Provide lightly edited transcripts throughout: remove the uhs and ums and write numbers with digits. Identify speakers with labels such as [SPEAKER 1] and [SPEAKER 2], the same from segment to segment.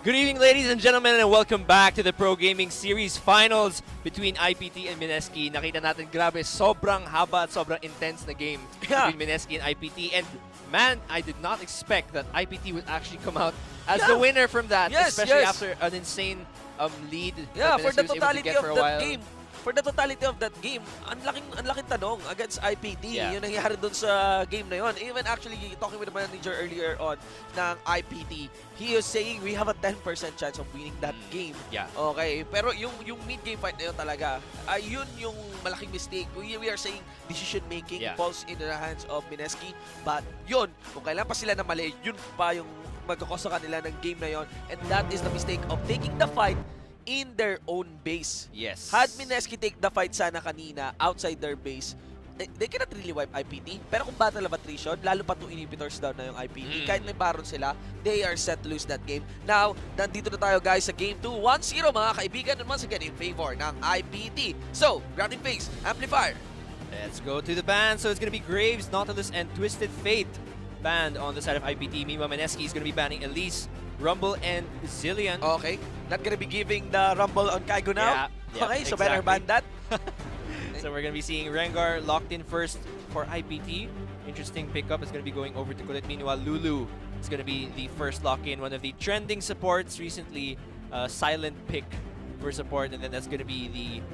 [SPEAKER 1] Good evening, ladies and gentlemen, and welcome back to the Pro Gaming Series Finals between IPT and MSK. Nakita natin, grabe, sobrang haba at sobrang intense na game between MSK and IPT. And man, I did not expect that IPT would actually come out as the winner from that, especially after an insane lead that
[SPEAKER 2] for the
[SPEAKER 1] MSK was able to
[SPEAKER 2] totality
[SPEAKER 1] get
[SPEAKER 2] of
[SPEAKER 1] for a
[SPEAKER 2] that
[SPEAKER 1] while.
[SPEAKER 2] game. For the totality of that game, ang laking tanong against IPT.
[SPEAKER 1] Yeah.
[SPEAKER 2] Yung nangyari dun sa game na yon. Even actually, talking with the manager earlier on ng IPT, he was saying we have a 10% chance of winning that game.
[SPEAKER 1] Yeah.
[SPEAKER 2] Okay, pero yung mid-game fight na yun talaga, yun yung malaking mistake. We are saying decision-making falls in the hands of Mineski. But yun, kung kailan pa sila na mali, yun pa yung magkakos sa kanila ng game na yon. And that is the mistake of taking the fight in their own base.
[SPEAKER 1] Yes.
[SPEAKER 2] Had Mineski take the fight sana kanina outside their base, they cannot really wipe IPT. Pero kung battle of attrition, lalo pa 2 inhibitors down na yung IPT, kahit may Baron sila, they are set to lose that game. Now, nandito na tayo guys sa Game 2. 1-0 mga kaibigan, and once again in favor ng IPT. So, grounding phase, amplifier.
[SPEAKER 1] Let's go to the band. So it's going to be Graves, Nautilus, and Twisted Fate banned on the side of IPT. Meanwhile, Mineski is going to be banning Elise, Rumble, and Zillion.
[SPEAKER 2] Okay, not gonna be giving the Rumble on Kaigo now.
[SPEAKER 1] Yeah,
[SPEAKER 2] okay, so better ban that.
[SPEAKER 1] So we're going to be seeing Rengar locked in first for IPT. Interesting pickup is going to be going over to Kulit. Meanwhile, Lulu is going to be the first lock-in. One of the trending supports recently. Silent pick for support. And then that's going to be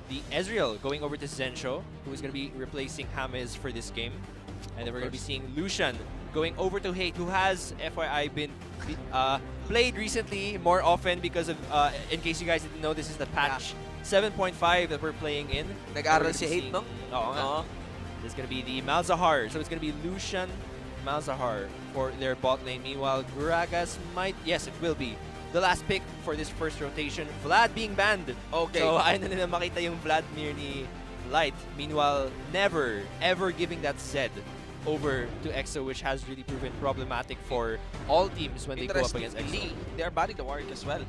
[SPEAKER 1] the Ezreal going over to Zensho, who is going to be replacing James for this game. And then we're going to be seeing Lucian going over to Hate, who has, FYI, been played recently more often because of, in case you guys didn't know, this is the patch 7.5 that we're playing in.
[SPEAKER 2] Nag-aral si Hate, no?
[SPEAKER 1] Oo nga. There's going to be the Malzahar. So it's going to be Lucian, Malzahar for their bot lane. Meanwhile, Gragas might, yes, it will be the last pick for this first rotation. Vlad being banned.
[SPEAKER 2] Okay.
[SPEAKER 1] So ayaw na nila makita yung Vladimir ni Light. Meanwhile, never, ever giving that Zed over to EXO, which has really proven problematic for all teams when they go up against EXO.
[SPEAKER 2] They are banning the Warwick as well.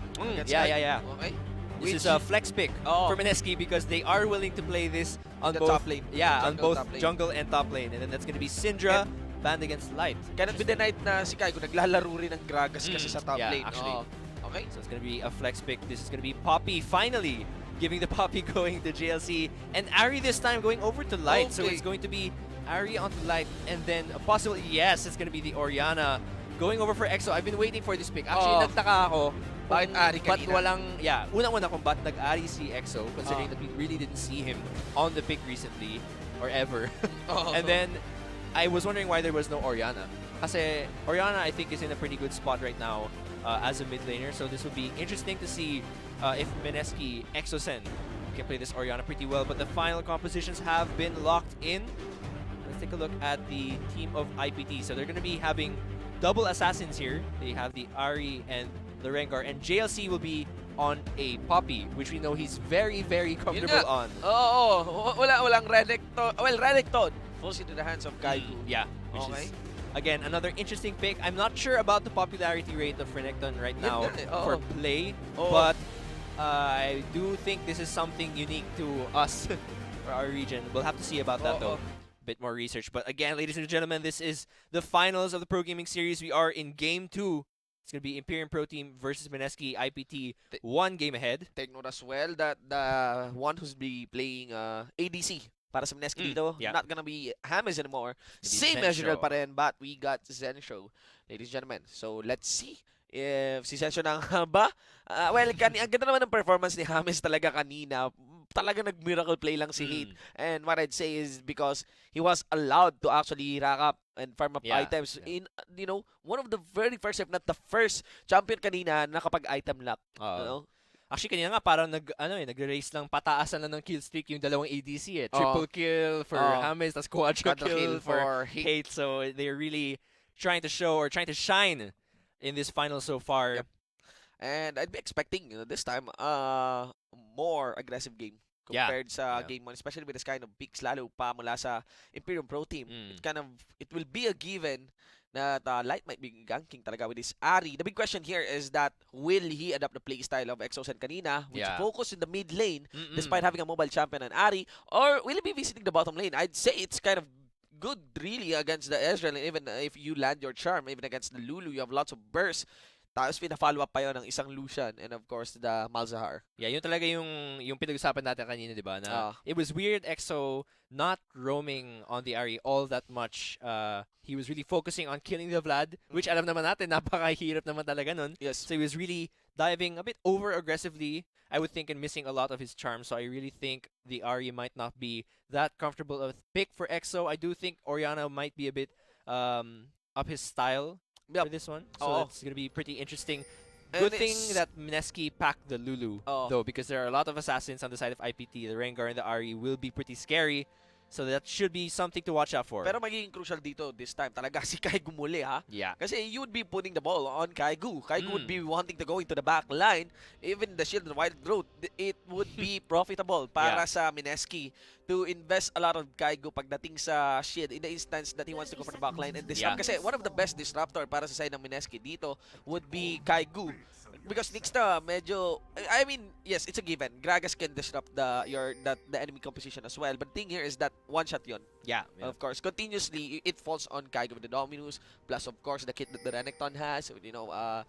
[SPEAKER 1] Yeah.
[SPEAKER 2] Okay.
[SPEAKER 1] This is a flex pick for Mineski because they are willing to play this on
[SPEAKER 2] the
[SPEAKER 1] both
[SPEAKER 2] top lane.
[SPEAKER 1] Yeah, on both jungle and top lane. And then that's going to be Syndra banned against Light.
[SPEAKER 2] Cannot be denied na si Kaigo naglalaro rin ng Gragas kasi sa top lane.
[SPEAKER 1] Actually.
[SPEAKER 2] Okay.
[SPEAKER 1] So it's going to be a flex pick. This is going to be Poppy finally giving the Poppy going to JLC. And Ari this time going over to Light. So it's going to be Ari onto Light, and then possibly, yes, it's going to be the Orianna going over for EXO. I've been waiting for this pick. Actually, nagtaka ako.
[SPEAKER 2] Bakit Ari kanina?
[SPEAKER 1] But walang, unang-una kung ba't nag-Ari si EXO, considering that we really didn't see him on the pick recently, or ever. And then, I was wondering why there was no Orianna. Kasi Orianna, I think, is in a pretty good spot right now as a mid laner, so this would be interesting to see if Mineski, EXO-Sen can play this Orianna pretty well, but the final compositions have been locked in. Let's take a look at the team of IPT. So they're going to be having double assassins here. They have the Ari and the Rengar, and JLC will be on a Poppy, which we know he's very, very comfortable on.
[SPEAKER 2] Walang Renekton. Well, Renekton falls into the hands of Kaigo.
[SPEAKER 1] Which is, again, another interesting pick. I'm not sure about the popularity rate of Renekton right now for play, but I do think this is something unique to us for our region. We'll have to see about that though. Bit more research. But again, ladies and gentlemen, this is the finals of the Pro Gaming Series. We are in Game 2. It's going to be Imperium Pro Team versus Mineski IPT, 1 game ahead.
[SPEAKER 2] Take note as well that the one who's be playing ADC para sa Mineski dito, not gonna be James anymore. Same Ezreal pa rin, but we got Zensho, ladies and gentlemen. So let's see if si Zensho na ba? Well, ang ganda naman ng performance ni James talaga kanina. Talaga nag-miracle play lang si Hate. And what I'd say is because he was allowed to actually rack up and farm up items in, you know, one of the very first, if not the first champion kanina na nakapag-item lock. You know?
[SPEAKER 1] Actually, kanina nga parang nag-race lang pataasan lang ng kill streak yung dalawang ADC eh. Triple kill for James, tas quadra kill for Hate. So they're really trying to show or trying to shine in this final so far.
[SPEAKER 2] And I'd be expecting this time more aggressive game compared sa game 1, especially with this kind of peaks lalo pa mula sa Imperium Pro Team. It will be a given that Light might be ganking talaga with this Ari. The big question here is that will he adapt the playstyle of EXO-Sen kanina, which focus in the mid lane despite having a mobile champion and Ari, or will he be visiting the bottom lane? I'd say it's kind of good really against the Ezreal, and even if you land your charm, even against the Lulu, you have lots of bursts. Tapos pina-follow up pa yun ng isang Lucian and of course the Malzahar.
[SPEAKER 1] Yeah, yun talaga yung pinag-usapan natin kanina, di ba? Na it was weird EXO not roaming on the RE all that much. He was really focusing on killing the Vlad, which alam naman natin, napakahirap naman talaga nun.
[SPEAKER 2] Yes.
[SPEAKER 1] So he was really diving a bit over-aggressively, I would think, and missing a lot of his charm. So I really think the RE might not be that comfortable of a pick for EXO. I do think Oriana might be a bit up his style for this one. So it's going to be pretty interesting. Good thing that MSK packed the Lulu, though, because there are a lot of assassins on the side of IPT. The Rengar and the RE will be pretty scary. So that should be something to watch out for.
[SPEAKER 2] Pero magiging crucial dito this time talaga si Kaigu muli, ha?
[SPEAKER 1] Yeah.
[SPEAKER 2] Kasi you would be putting the ball on Kaigu. Kaigu would be wanting to go into the back line. Even the shield and wild growth, it would be profitable para sa Mineski to invest a lot of Kaigu pagdating sa shield in the instance that he wants to go for the back line and disrupt. Kasi one of the best disruptor para sa side ng Mineski dito would be Kaigu. Because Nixta medyo, I mean, yes, it's a given. Gragas can disrupt the enemy composition as well. But the thing here is that one shot yun.
[SPEAKER 1] Yeah.
[SPEAKER 2] Of course, continuously it falls on Kaigo with the Dominus, plus of course the kit that the Renekton has, you know,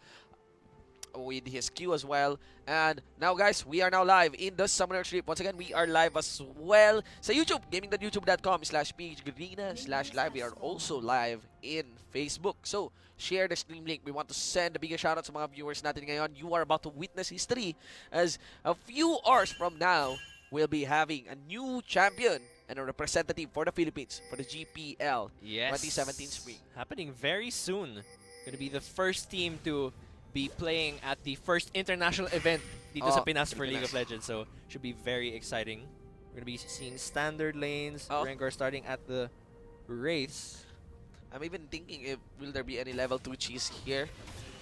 [SPEAKER 2] with his Q as well. And now guys, we are now live in the Summoner Trip. Once again, we are live as well sa YouTube, gaming.youtube.com/pgarena/live. We are also live in Facebook. So, share the stream link. We want to send a bigger shoutout sa mga viewers natin ngayon. You are about to witness history as a few hours from now, we'll be having a new champion and a representative for the Philippines for the GPL 2017 spring.
[SPEAKER 1] Happening very soon. Going to be the first team to be playing at the first international event dito sa Pinas for League of Legends. So, should be very exciting. We're going to be seeing standard lanes, Rengar starting at the Wraiths.
[SPEAKER 2] I'm even thinking if will there be any level 2 cheese here.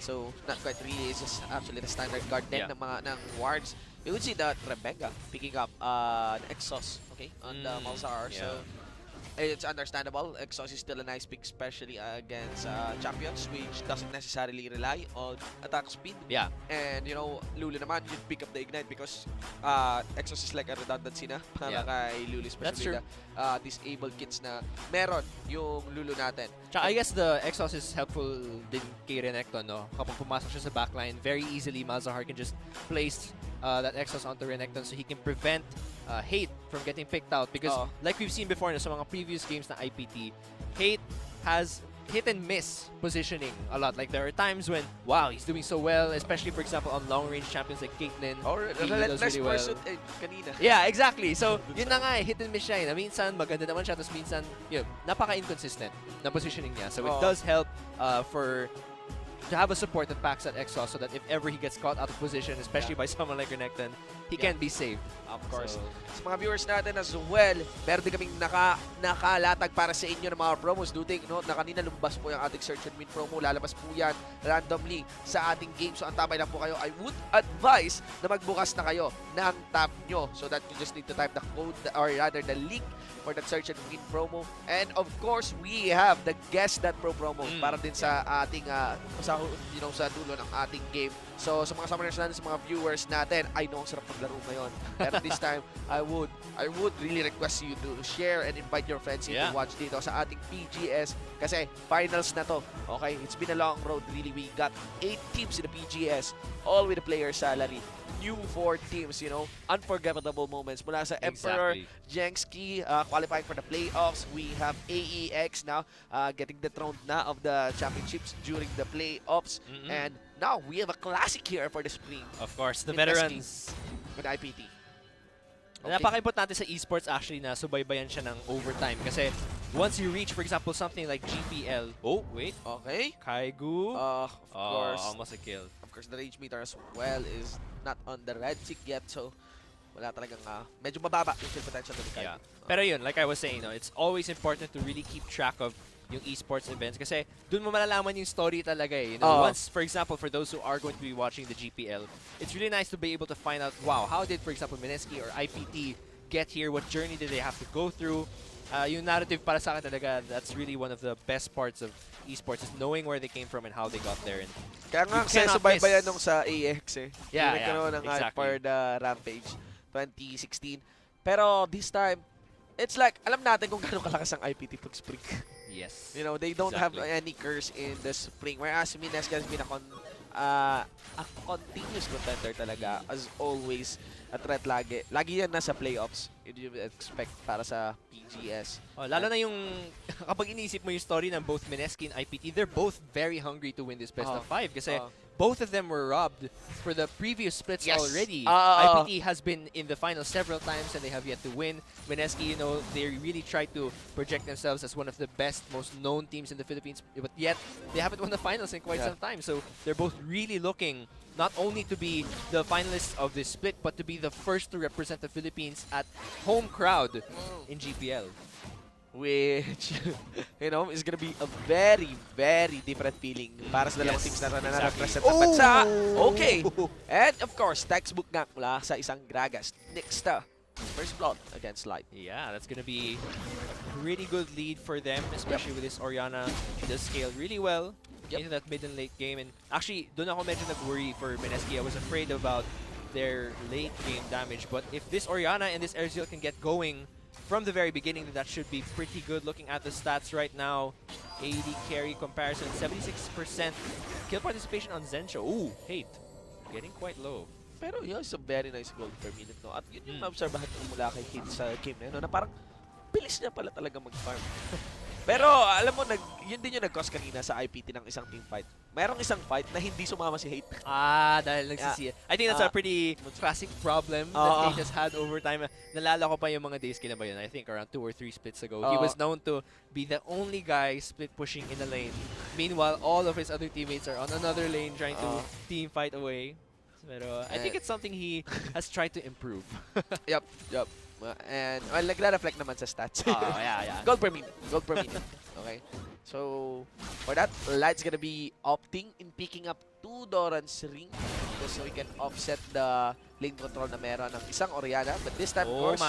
[SPEAKER 2] So, not quite really. It's just actually the standard guard then ng wards. You would see that Rebecca picking up the Exos, okay, on the Malzahar. So, it's understandable. Exos is still a nice pick, especially against champions, which doesn't necessarily rely on attack speed.
[SPEAKER 1] Yeah.
[SPEAKER 2] And, you know, Lulu naman, you'd pick up the Ignite because Exos is like a redundancy na para kay Lulu, especially the disabled kits na meron yung Lulu natin.
[SPEAKER 1] Tsaka I guess the Exos is helpful din kay Renekton, no? Kapag pumasok siya sa backline, very easily Malzahar can just place that Exos onto Renekton so he can prevent Hate from getting picked out. Because like we've seen before sa mga previous games na IPT, Hate has hit and miss positioning a lot. Like there are times when, wow, he's doing so well, especially for example on long-range champions like Caitlyn.
[SPEAKER 2] Or relentless pursuit kanina.
[SPEAKER 1] Yeah, exactly. So, yun na nga, hit and miss siya. Minsan, maganda naman siya, tapos minsan, yun, napaka-inconsistent na positioning niya. So, it does help to have a support that backs that Exhaust so that if ever he gets caught out of position, especially by someone like Renekton, he can be saved.
[SPEAKER 2] Of course. Sa mga viewers natin as well, meron din kaming nakalatag para sa inyo ng mga promos. Do take note na kanina lumabas po yung ating search and win promo. Lalabas po yan randomly sa ating game. So, antabay lang po kayo. I would advise na magbukas na kayo ng tab nyo so that you just need to type the code or rather the link for that search and win promo. And of course, we have the Guess That Pro promo para din sa ating sa dulo ng ating game. So sa mga summoners natin, sa mga viewers natin, I know ang sarap maglaro ngayon. Pero this time, I would really request you to share and invite your friends in to watch dito sa ating PGS kasi finals na to. Okay, it's been a long road really. We got 8 teams in the PGS, all with the player salary. New 4 teams, you know, unforgettable moments mula sa Emperor, Jenski, qualifying for the playoffs. We have AEX now getting dethroned na of the championships during the playoffs. And now we have a classic here for the spring.
[SPEAKER 1] Of course, the veterans
[SPEAKER 2] with IPT.
[SPEAKER 1] Okay. Napaka-importante sa esports actually na subaybayan siya ng overtime kasi once you reach, for example, something like GPL. Oh, wait.
[SPEAKER 2] Okay.
[SPEAKER 1] Kaigu.
[SPEAKER 2] Of course.
[SPEAKER 1] Almost a kill.
[SPEAKER 2] Of course, the rage meter as well is not on the red tick yet, so wala talagang medyo mababa yung kill potential to the Kaigu.
[SPEAKER 1] Pero yun, like I was saying, no, it's always important to really keep track of yung esports events kasi dun mo malalaman yung story talaga eh. You know, once, for example, for those who are going to be watching the GPL, it's really nice to be able to find out, wow, how did, for example, MSK or IPT get here? What journey did they have to go through? Yung narrative para sa akin talaga, that's really one of the best parts of esports is knowing where they came from and how they got there. And
[SPEAKER 2] kaya nga, kaya subaybayan nung sa AX eh.
[SPEAKER 1] Yeah,
[SPEAKER 2] exactly. For the Rampage 2016. Pero this time, it's like, alam natin kung gano'ng kalakas ang IPT pag spring.
[SPEAKER 1] Yes.
[SPEAKER 2] You know, they don't have any curse in the spring. Whereas Mineska has been a a continuous contender talaga. As always, a threat lagi. Lagi yan nasa playoffs. You expect para sa PGS.
[SPEAKER 1] Lalo na yung kapag iniisip mo yung story ng both MSK and IPT, they're both very hungry to win this best of 5 kasi both of them were robbed for the previous splits already. IPT has been in the final several times and they have yet to win. MSK, you know, they really tried to project themselves as one of the best, most known teams in the Philippines, but yet they haven't won the finals in quite some time. So they're both really looking not only to be the finalists of this split, but to be the first to represent the Philippines at home crowd in GPL.
[SPEAKER 2] Which, you know, is gonna be a very, very different feeling para sa dalawang teams na na-represent ng bansa. Okay. And of course, textbook nga mula sa isang Gragas. Next, first blood against Light.
[SPEAKER 1] Yeah, that's gonna be a pretty good lead for them, especially with this Orianna. She does scale really well into that mid and late game. And actually, doon ako medyo nag-worry for MSK. I was afraid about their late game damage. But if this Orianna and this Erziel can get going from the very beginning, that should be pretty good. Looking at the stats right now, 80 carry comparison, 76% kill participation on Zensho. Ooh, hate. Getting quite low.
[SPEAKER 2] Pero yun, it's a very nice gold per minute, no? At yun yung na-obserbahan ko mula kay Hate sa game na yun, no? Na parang bilis niya pala talaga mag-farm. Pero alam mo, yun din yung nag-cause kanina sa IPT ng isang team fight. Mayroong isang fight na hindi sumama si Hate.
[SPEAKER 1] Dahil nagsisiya. I think that's a pretty classic problem that Hate has had over time. Nalala ko pa yung mga days kina ba yun. I think around 2 or 3 splits ago. He was known to be the only guy split pushing in a lane. Meanwhile, all of his other teammates are on another lane trying to team fight away. Pero I think it's something he has tried to improve.
[SPEAKER 2] Yup. And nagre-reflect naman sa stats.
[SPEAKER 1] Yeah.
[SPEAKER 2] Gold per minute. Okay. So, for that, Light's gonna be opting in picking up 2 Doran's ring so we can offset the lane control na meron ng isang Orianna. But this time, of course,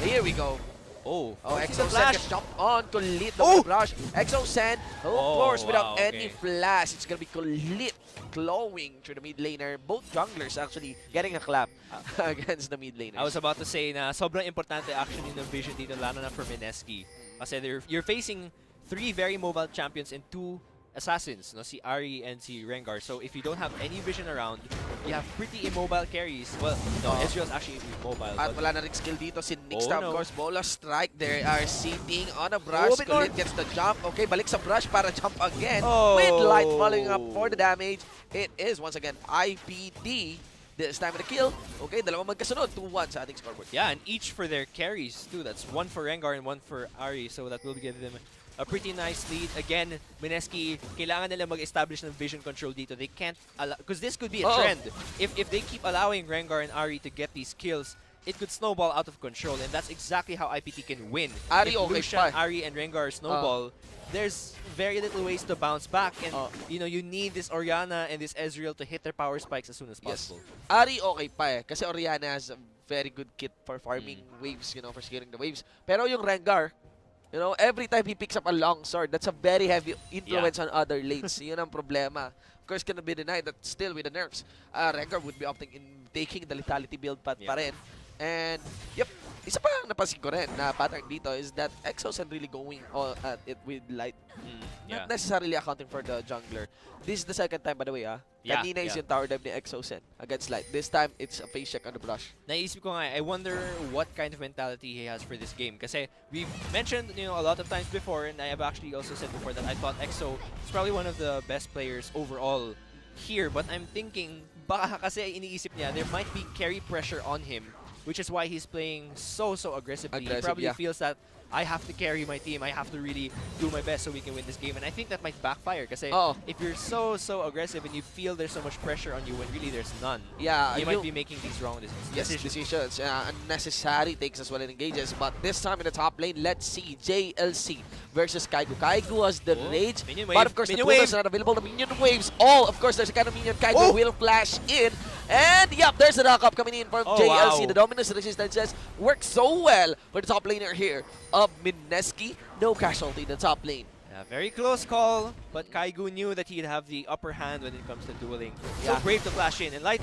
[SPEAKER 2] here we go. Exo Sen can jump on, kulit the rush. Exo Sen, of course, without any flash, it's gonna be kulit, glowing through the mid laner. Both junglers actually getting a clap against the mid laners.
[SPEAKER 1] I was about to say na sobrang importante actually ng vision dito, lalo na for MSK. Kasi you're facing 3 very mobile champions and 2 assassins, no? Si Ari and si Rengar. So if you don't have any vision around, you have pretty immobile carries. Well, no, Ezreal's actually immobile.
[SPEAKER 2] At wala na rin skill dito si Nixta, of course. Bola strike. They are sitting on a brush. Kulit gets the jump. Okay, balik sa brush para jump again. With Light following up for the damage. It is once again IPT. This time of the kill. Okay, dalawang magkasunod. 2-1 sa ating scoreboard.
[SPEAKER 1] Yeah, and each for their carries too. That's 1 for Rengar and 1 for Ari. So that will give them a pretty nice lead. Again, MSK, kailangan nila mag-establish ng vision control dito. They can't allow, because this could be a trend. If they keep allowing Rengar and Ari to get these kills, it could snowball out of control, and that's exactly how IPT can win. If Lucian, Ari, and Rengar snowball, there's very little ways to bounce back, and you know, you need this Orianna and this Ezreal to hit their power spikes as soon as possible.
[SPEAKER 2] Ari okay pa kasi Orianna has a very good kit for farming waves, you know, for scaling the waves. Pero yung Rengar, you know, every time he picks up a long sword, that's a very heavy influence on other lanes. Yun ang problema. Of course, cannot be denied that still with the nerfs, Rengar would be opting in taking the lethality build pa rin. And, isa pa ang napansin ko rin na pattern dito is that Exos are really going at it with Light. Not necessarily accounting for the jungler. This is the second time, by the way, Kanina is yung tower dive ni Exosen against Light. This time, it's a face check on the brush.
[SPEAKER 1] Naisip ko nga, I wonder what kind of mentality he has for this game. Kasi we've mentioned, you know, a lot of times before, and I have actually also said before that I thought Exo is probably one of the best players overall here. But I'm thinking, baka kasi iniisip niya, there might be carry pressure on him, which is why he's playing so aggressively. He probably feels that I have to carry my team. I have to really do my best so we can win this game. And I think that might backfire kasi if you're so aggressive and you feel there's so much pressure on you when really there's none, you might be making these wrong decisions.
[SPEAKER 2] Unnecessary takes as well in engages. But this time in the top lane, let's see JLC versus Kaigu. Kaigu has the rage, but of course the Kudos is not available. The minion waves, of course there's a kind of minion. Kaigu will flash in. And there's the knock-up coming in from JLC. The dominance resistances work so well for the top laner here of Mineski. No casualty in the top lane.
[SPEAKER 1] Yeah, very close call, but Kaigu knew that he'd have the upper hand when it comes to dueling. So brave to flash in, and Light.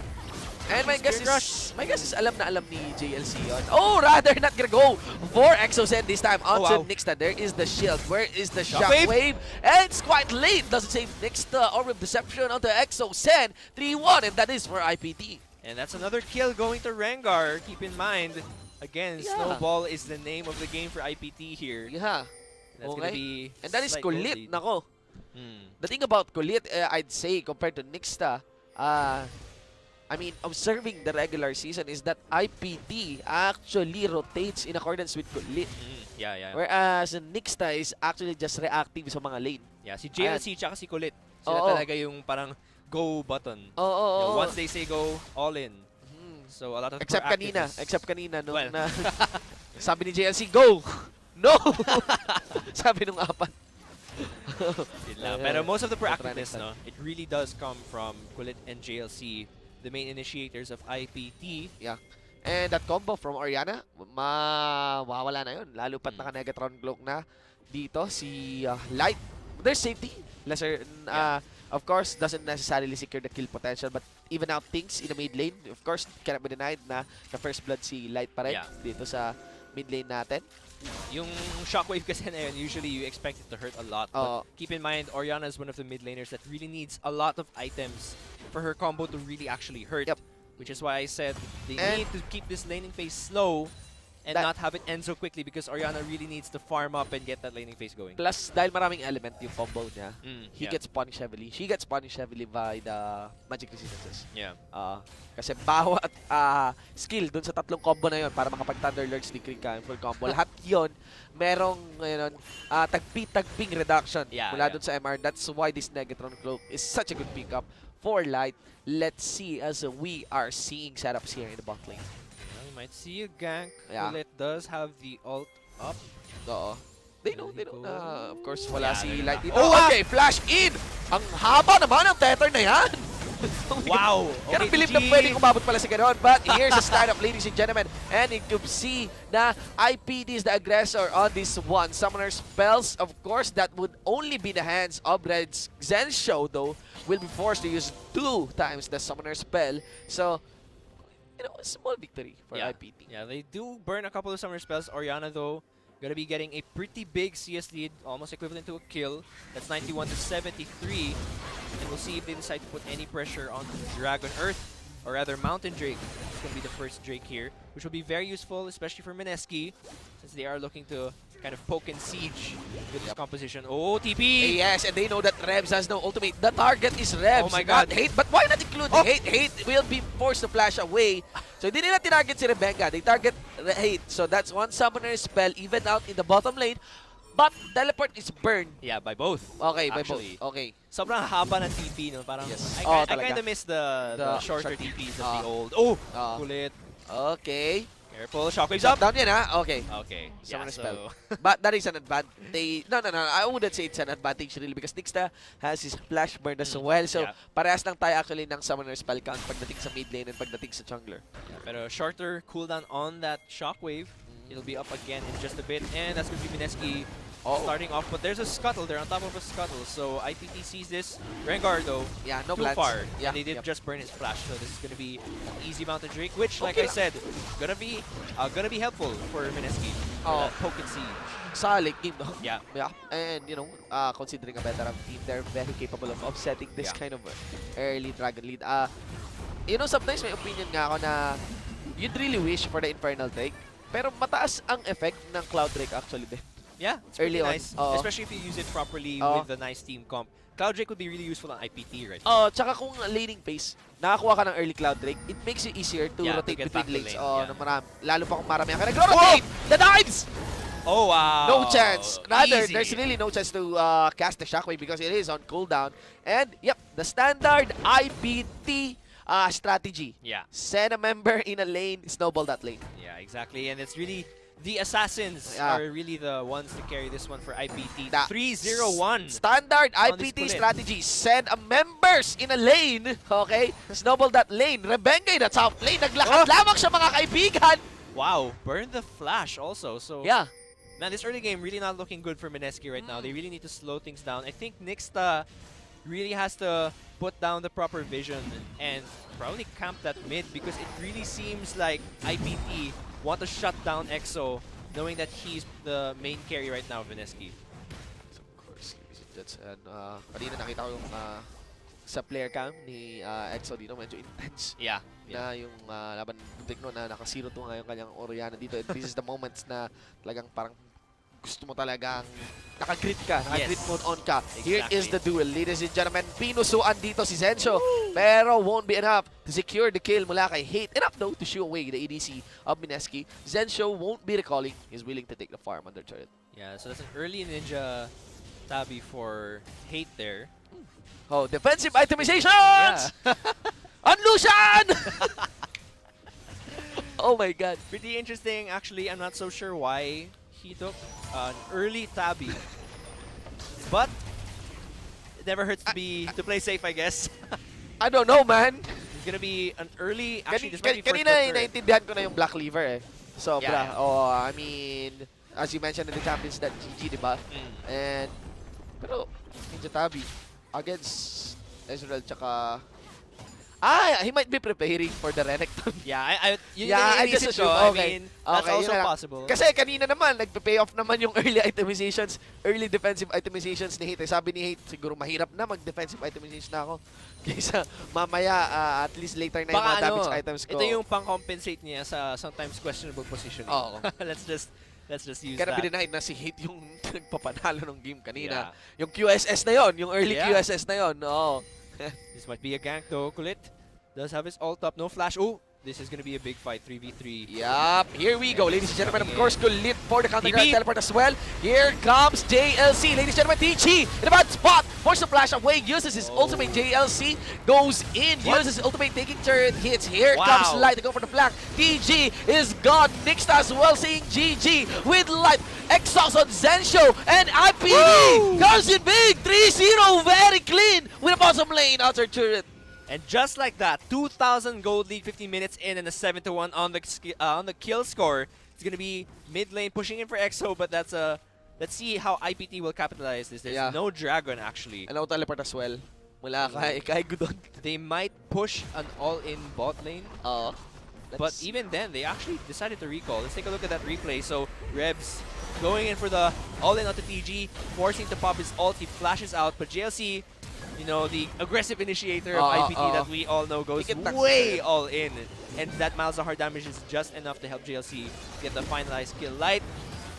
[SPEAKER 2] And my guess is alam na alam ni JLC yun. Oh, rather not gonna go for Exocen this time onto Nixta. There is the shield. Where is the shockwave? And it's quite late. Doesn't save Nixta. Orb of Deception onto Exocen. 3-1, and that is for IPT.
[SPEAKER 1] And that's another kill going to Rengar. Keep in mind, again, Snowball is the name of the game for IPT here.
[SPEAKER 2] Yeah.
[SPEAKER 1] That's gonna be
[SPEAKER 2] and that is Kulit, nako. The thing about Kulit, I'd say, compared to Nixta, I mean, observing the regular season is that IPT actually rotates in accordance with Kulit.
[SPEAKER 1] Yeah.
[SPEAKER 2] Whereas Nixta is actually just reactive sa mga lane.
[SPEAKER 1] Yeah, si JLC tsaka si Kulit. Sila talaga yung parang go button. Once they say go, all in. So a lot of
[SPEAKER 2] Except kanina nung sabi ni JLC, go! No! Sabi nung apat.
[SPEAKER 1] Pero most of the proactiveness, no, it really does come from Kulit and JLC, the main initiators of IPT.
[SPEAKER 2] Yeah. And that combo from Oriana, mawawala na yun. Lalo pat naka-Negatron Cloak na dito si Light. There's safety. Lesser, of course, doesn't necessarily secure the kill potential, but even out things in the mid lane. Of course, cannot be denied na first blood si Light pa rin dito sa mid lane natin.
[SPEAKER 1] Yung shockwave kasi na yun, usually you expect it to hurt a lot. But keep in mind, Oriana is one of the mid laners that really needs a lot of items for her combo to really actually hurt. Which is why I said they need to keep this laning phase slow and not have it end so quickly, because Oriana really needs to farm up and get that laning phase going.
[SPEAKER 2] Plus, dahil maraming element yung combo niya, he gets punished heavily. She gets punished heavily by the magic resistances.
[SPEAKER 1] Yeah.
[SPEAKER 2] Kasi bawat skill dun sa tatlong combo na yon para makapag-Thunder Lords Decree ka full combo. Lahat yon merong tagpi-tagping reduction mula dun sa MR. That's why this Negatron Cloak is such a good pickup for Light. Let's see as we are seeing setups here in the bot lane.
[SPEAKER 1] Might see a gank. Kulit does have the ult up.
[SPEAKER 2] They know na, of course, wala si Light dito. Okay, flash in! Ang haba naman ang tether na yan!
[SPEAKER 1] Wow!
[SPEAKER 2] Can't believe na pwedeng umabot pala sa ganon. But here's the startup, ladies and gentlemen. And you can see na IPT is the aggressor on this one. Summoner spells, of course, that would only be the hands of Red's Zensho, though, will be forced to use 2 times the summoner spell. So, you know, a small victory for IPT.
[SPEAKER 1] Yeah, they do burn a couple of summoner spells. Oriana, though, gonna be getting a pretty big CS lead, almost equivalent to a kill. That's 91 to 73. And we'll see if they decide to put any pressure on Dragon Earth, or rather Mountain Drake. It's gonna be the first Drake here, which will be very useful, especially for MSK, since they are looking to kind of poke and siege with this composition. Oh, TP!
[SPEAKER 2] Yes, and they know that Rebs has no ultimate. The target is Rebs.
[SPEAKER 1] Oh my God.
[SPEAKER 2] Not Hate, but why not include Hate? Hate will be forced to flash away. So hindi nila tinarget si Rebenga. They target Hate. So that's one summoner spell even out in the bottom lane. But teleport is burned.
[SPEAKER 1] Yeah, by both.
[SPEAKER 2] Okay,
[SPEAKER 1] actually.
[SPEAKER 2] by both. Okay.
[SPEAKER 1] Sobrang haba ng TP, no? Parang I kind of miss the shorter TPs of the old. Kulit.
[SPEAKER 2] Okay.
[SPEAKER 1] Careful, shockwaves up.
[SPEAKER 2] Down yan, ha? Okay.
[SPEAKER 1] Okay.
[SPEAKER 2] Summoner spell. But that is an advantage. No. I wouldn't say it's an advantage really, because Nixta has his flash burn as well. So, parehas lang tayo actually ng summoner spell count pagdating sa mid lane and pagdating sa jungler.
[SPEAKER 1] Yeah, pero shorter cooldown on that shockwave. It'll be up again in just a bit. And that's going to be Mineski starting off. But there's a scuttle. They're on top of a scuttle. So IPT sees this. Rengar, though,
[SPEAKER 2] no
[SPEAKER 1] too
[SPEAKER 2] plans.
[SPEAKER 1] far.
[SPEAKER 2] Yeah,
[SPEAKER 1] and they did just burn his flash. So this is going to be an easy Mountain Drake, which, like I said, gonna be helpful for Mineski. Poke and siege.
[SPEAKER 2] Solid game, no?
[SPEAKER 1] Yeah.
[SPEAKER 2] And, you know, considering a veteran team, they're very capable of offsetting this kind of early Dragon lead. You know, sometimes may opinion nga ako na you'd really wish for the Infernal Drake. Pero mataas ang effect ng Cloud Drake actually din.
[SPEAKER 1] Yeah, it's
[SPEAKER 2] early
[SPEAKER 1] pretty nice. Especially if you use it properly with the nice team comp. Cloud Drake would be really useful on IPT, right?
[SPEAKER 2] Tsaka kung laning phase, nakakuha ka ng early Cloud Drake, it makes it easier to rotate between lanes. Lalo pa kung marami ka nag-rotate! The dives!
[SPEAKER 1] Oh, wow!
[SPEAKER 2] No chance. Rather, there's really no chance to cast the Shockwave because it is on cooldown. And, yep, the standard IPT strategy.
[SPEAKER 1] Yeah.
[SPEAKER 2] Send a member in a lane, snowball that lane.
[SPEAKER 1] Yeah, exactly. And it's really, the assassins are really the ones to carry this one for IPT. 3-0-1.
[SPEAKER 2] Standard IPT strategy. Send a members in a lane. Okay? Snowball that lane. Rebenga in the top lane. Naglakad lamang siya, mga kaibigan.
[SPEAKER 1] Wow. Burn the flash also. So
[SPEAKER 2] yeah.
[SPEAKER 1] Man, this early game really not looking good for Mineski right now. They really need to slow things down. I think Nixta really has to put down the proper vision and probably camp that mid because it really seems like IPT want to shut down EXO knowing that he's the main carry right now of Mineski.
[SPEAKER 2] So, of course, that's and kanina nakita ko yung sa player cam ni EXO dito medyo intense.
[SPEAKER 1] Yeah.
[SPEAKER 2] Na yung laban Tigno na naka-0-2 nga yung kanyang Oriana dito. And this is the moments na talagang parang gusto mo talagang naka-grit ka, naka-grit mode on ka.
[SPEAKER 1] Exactly.
[SPEAKER 2] Here is the duel, ladies and gentlemen. Pinusuan dito si Zensho, pero won't be enough to secure the kill mula kay Hate. Enough though to shoo away the ADC of Mineski. Zensho won't be recalling. He's willing to take the farm under turret.
[SPEAKER 1] Yeah, so that's an early ninja tabi for Hate there.
[SPEAKER 2] Oh, defensive itemizations!
[SPEAKER 1] Yeah.
[SPEAKER 2] Unlucian! Oh my god.
[SPEAKER 1] Pretty interesting. Actually, I'm not so sure why he took an early tabi. But it never hurts to play safe, I guess.
[SPEAKER 2] I don't know, man.
[SPEAKER 1] It's gonna be an early. Actually, this might be
[SPEAKER 2] Kanina
[SPEAKER 1] first
[SPEAKER 2] naintindihan ko na yung Black Cleaver eh. Sobra.
[SPEAKER 1] Yeah, yeah.
[SPEAKER 2] Oh, I mean, as you mentioned in the champions that GG, di ba? And, pero, Ninja Tabi against Ezreal tsaka... he might be preparing for the Renekton.
[SPEAKER 1] Yeah,
[SPEAKER 2] I just assume.
[SPEAKER 1] I
[SPEAKER 2] Okay.
[SPEAKER 1] mean, that's
[SPEAKER 2] Okay,
[SPEAKER 1] also
[SPEAKER 2] yun na.
[SPEAKER 1] possible.
[SPEAKER 2] Kasi kanina naman, nagpe-pay off naman yung early itemizations, early defensive itemizations ni Hate. Sabi ni Hate, siguro mahirap na mag-defensive itemization na ako. Kaysa mamaya, at least later na yung mga damage items ko.
[SPEAKER 1] Ito yung pang-compensate niya sa sometimes questionable positioning.
[SPEAKER 2] Oo.
[SPEAKER 1] let's just use
[SPEAKER 2] Kaya
[SPEAKER 1] that.
[SPEAKER 2] bininahin na si Hate yung nagpapanalo ng game kanina. Yeah. Yung QSS na yon, yung early QSS na yon. Oo.
[SPEAKER 1] This might be a gank though. Kulit does have his ult up. No flash. Oh, this is going to be a big fight. 3v3.
[SPEAKER 2] Yup. Here we go, ladies and gentlemen. Of course, Kulit for the counter teleport as well. Here comes JLC. Ladies and gentlemen, TG in a bad spot. Force the flash away. Uses his ultimate. JLC goes in. Uses his ultimate, taking turret hits. Here comes Light to go for the flank. TG is gone. Nixta as well saying GG with Light. Exhaust on Zensho and IPT comes in big. 3-0. Very clean with a bottom lane outer turret.
[SPEAKER 1] And just like that, 2,000 gold lead, 15 minutes in, and a 7-1 on the kill score. It's gonna be mid lane pushing in for EXO, but that's a. Let's see how IPT will capitalize this. There's no dragon actually.
[SPEAKER 2] And no teleport as well. Mula kay Gudon.
[SPEAKER 1] They might push an all-in bot lane. But even then, they actually decided to recall. Let's take a look at that replay. So Rebs going in for the all-in onto TG, forcing to pop his ult. He flashes out, but JLC. You know, the aggressive initiator of IPT that we all know goes way all in. And that miles of hard damage is just enough to help JLC get the finalized kill. Light,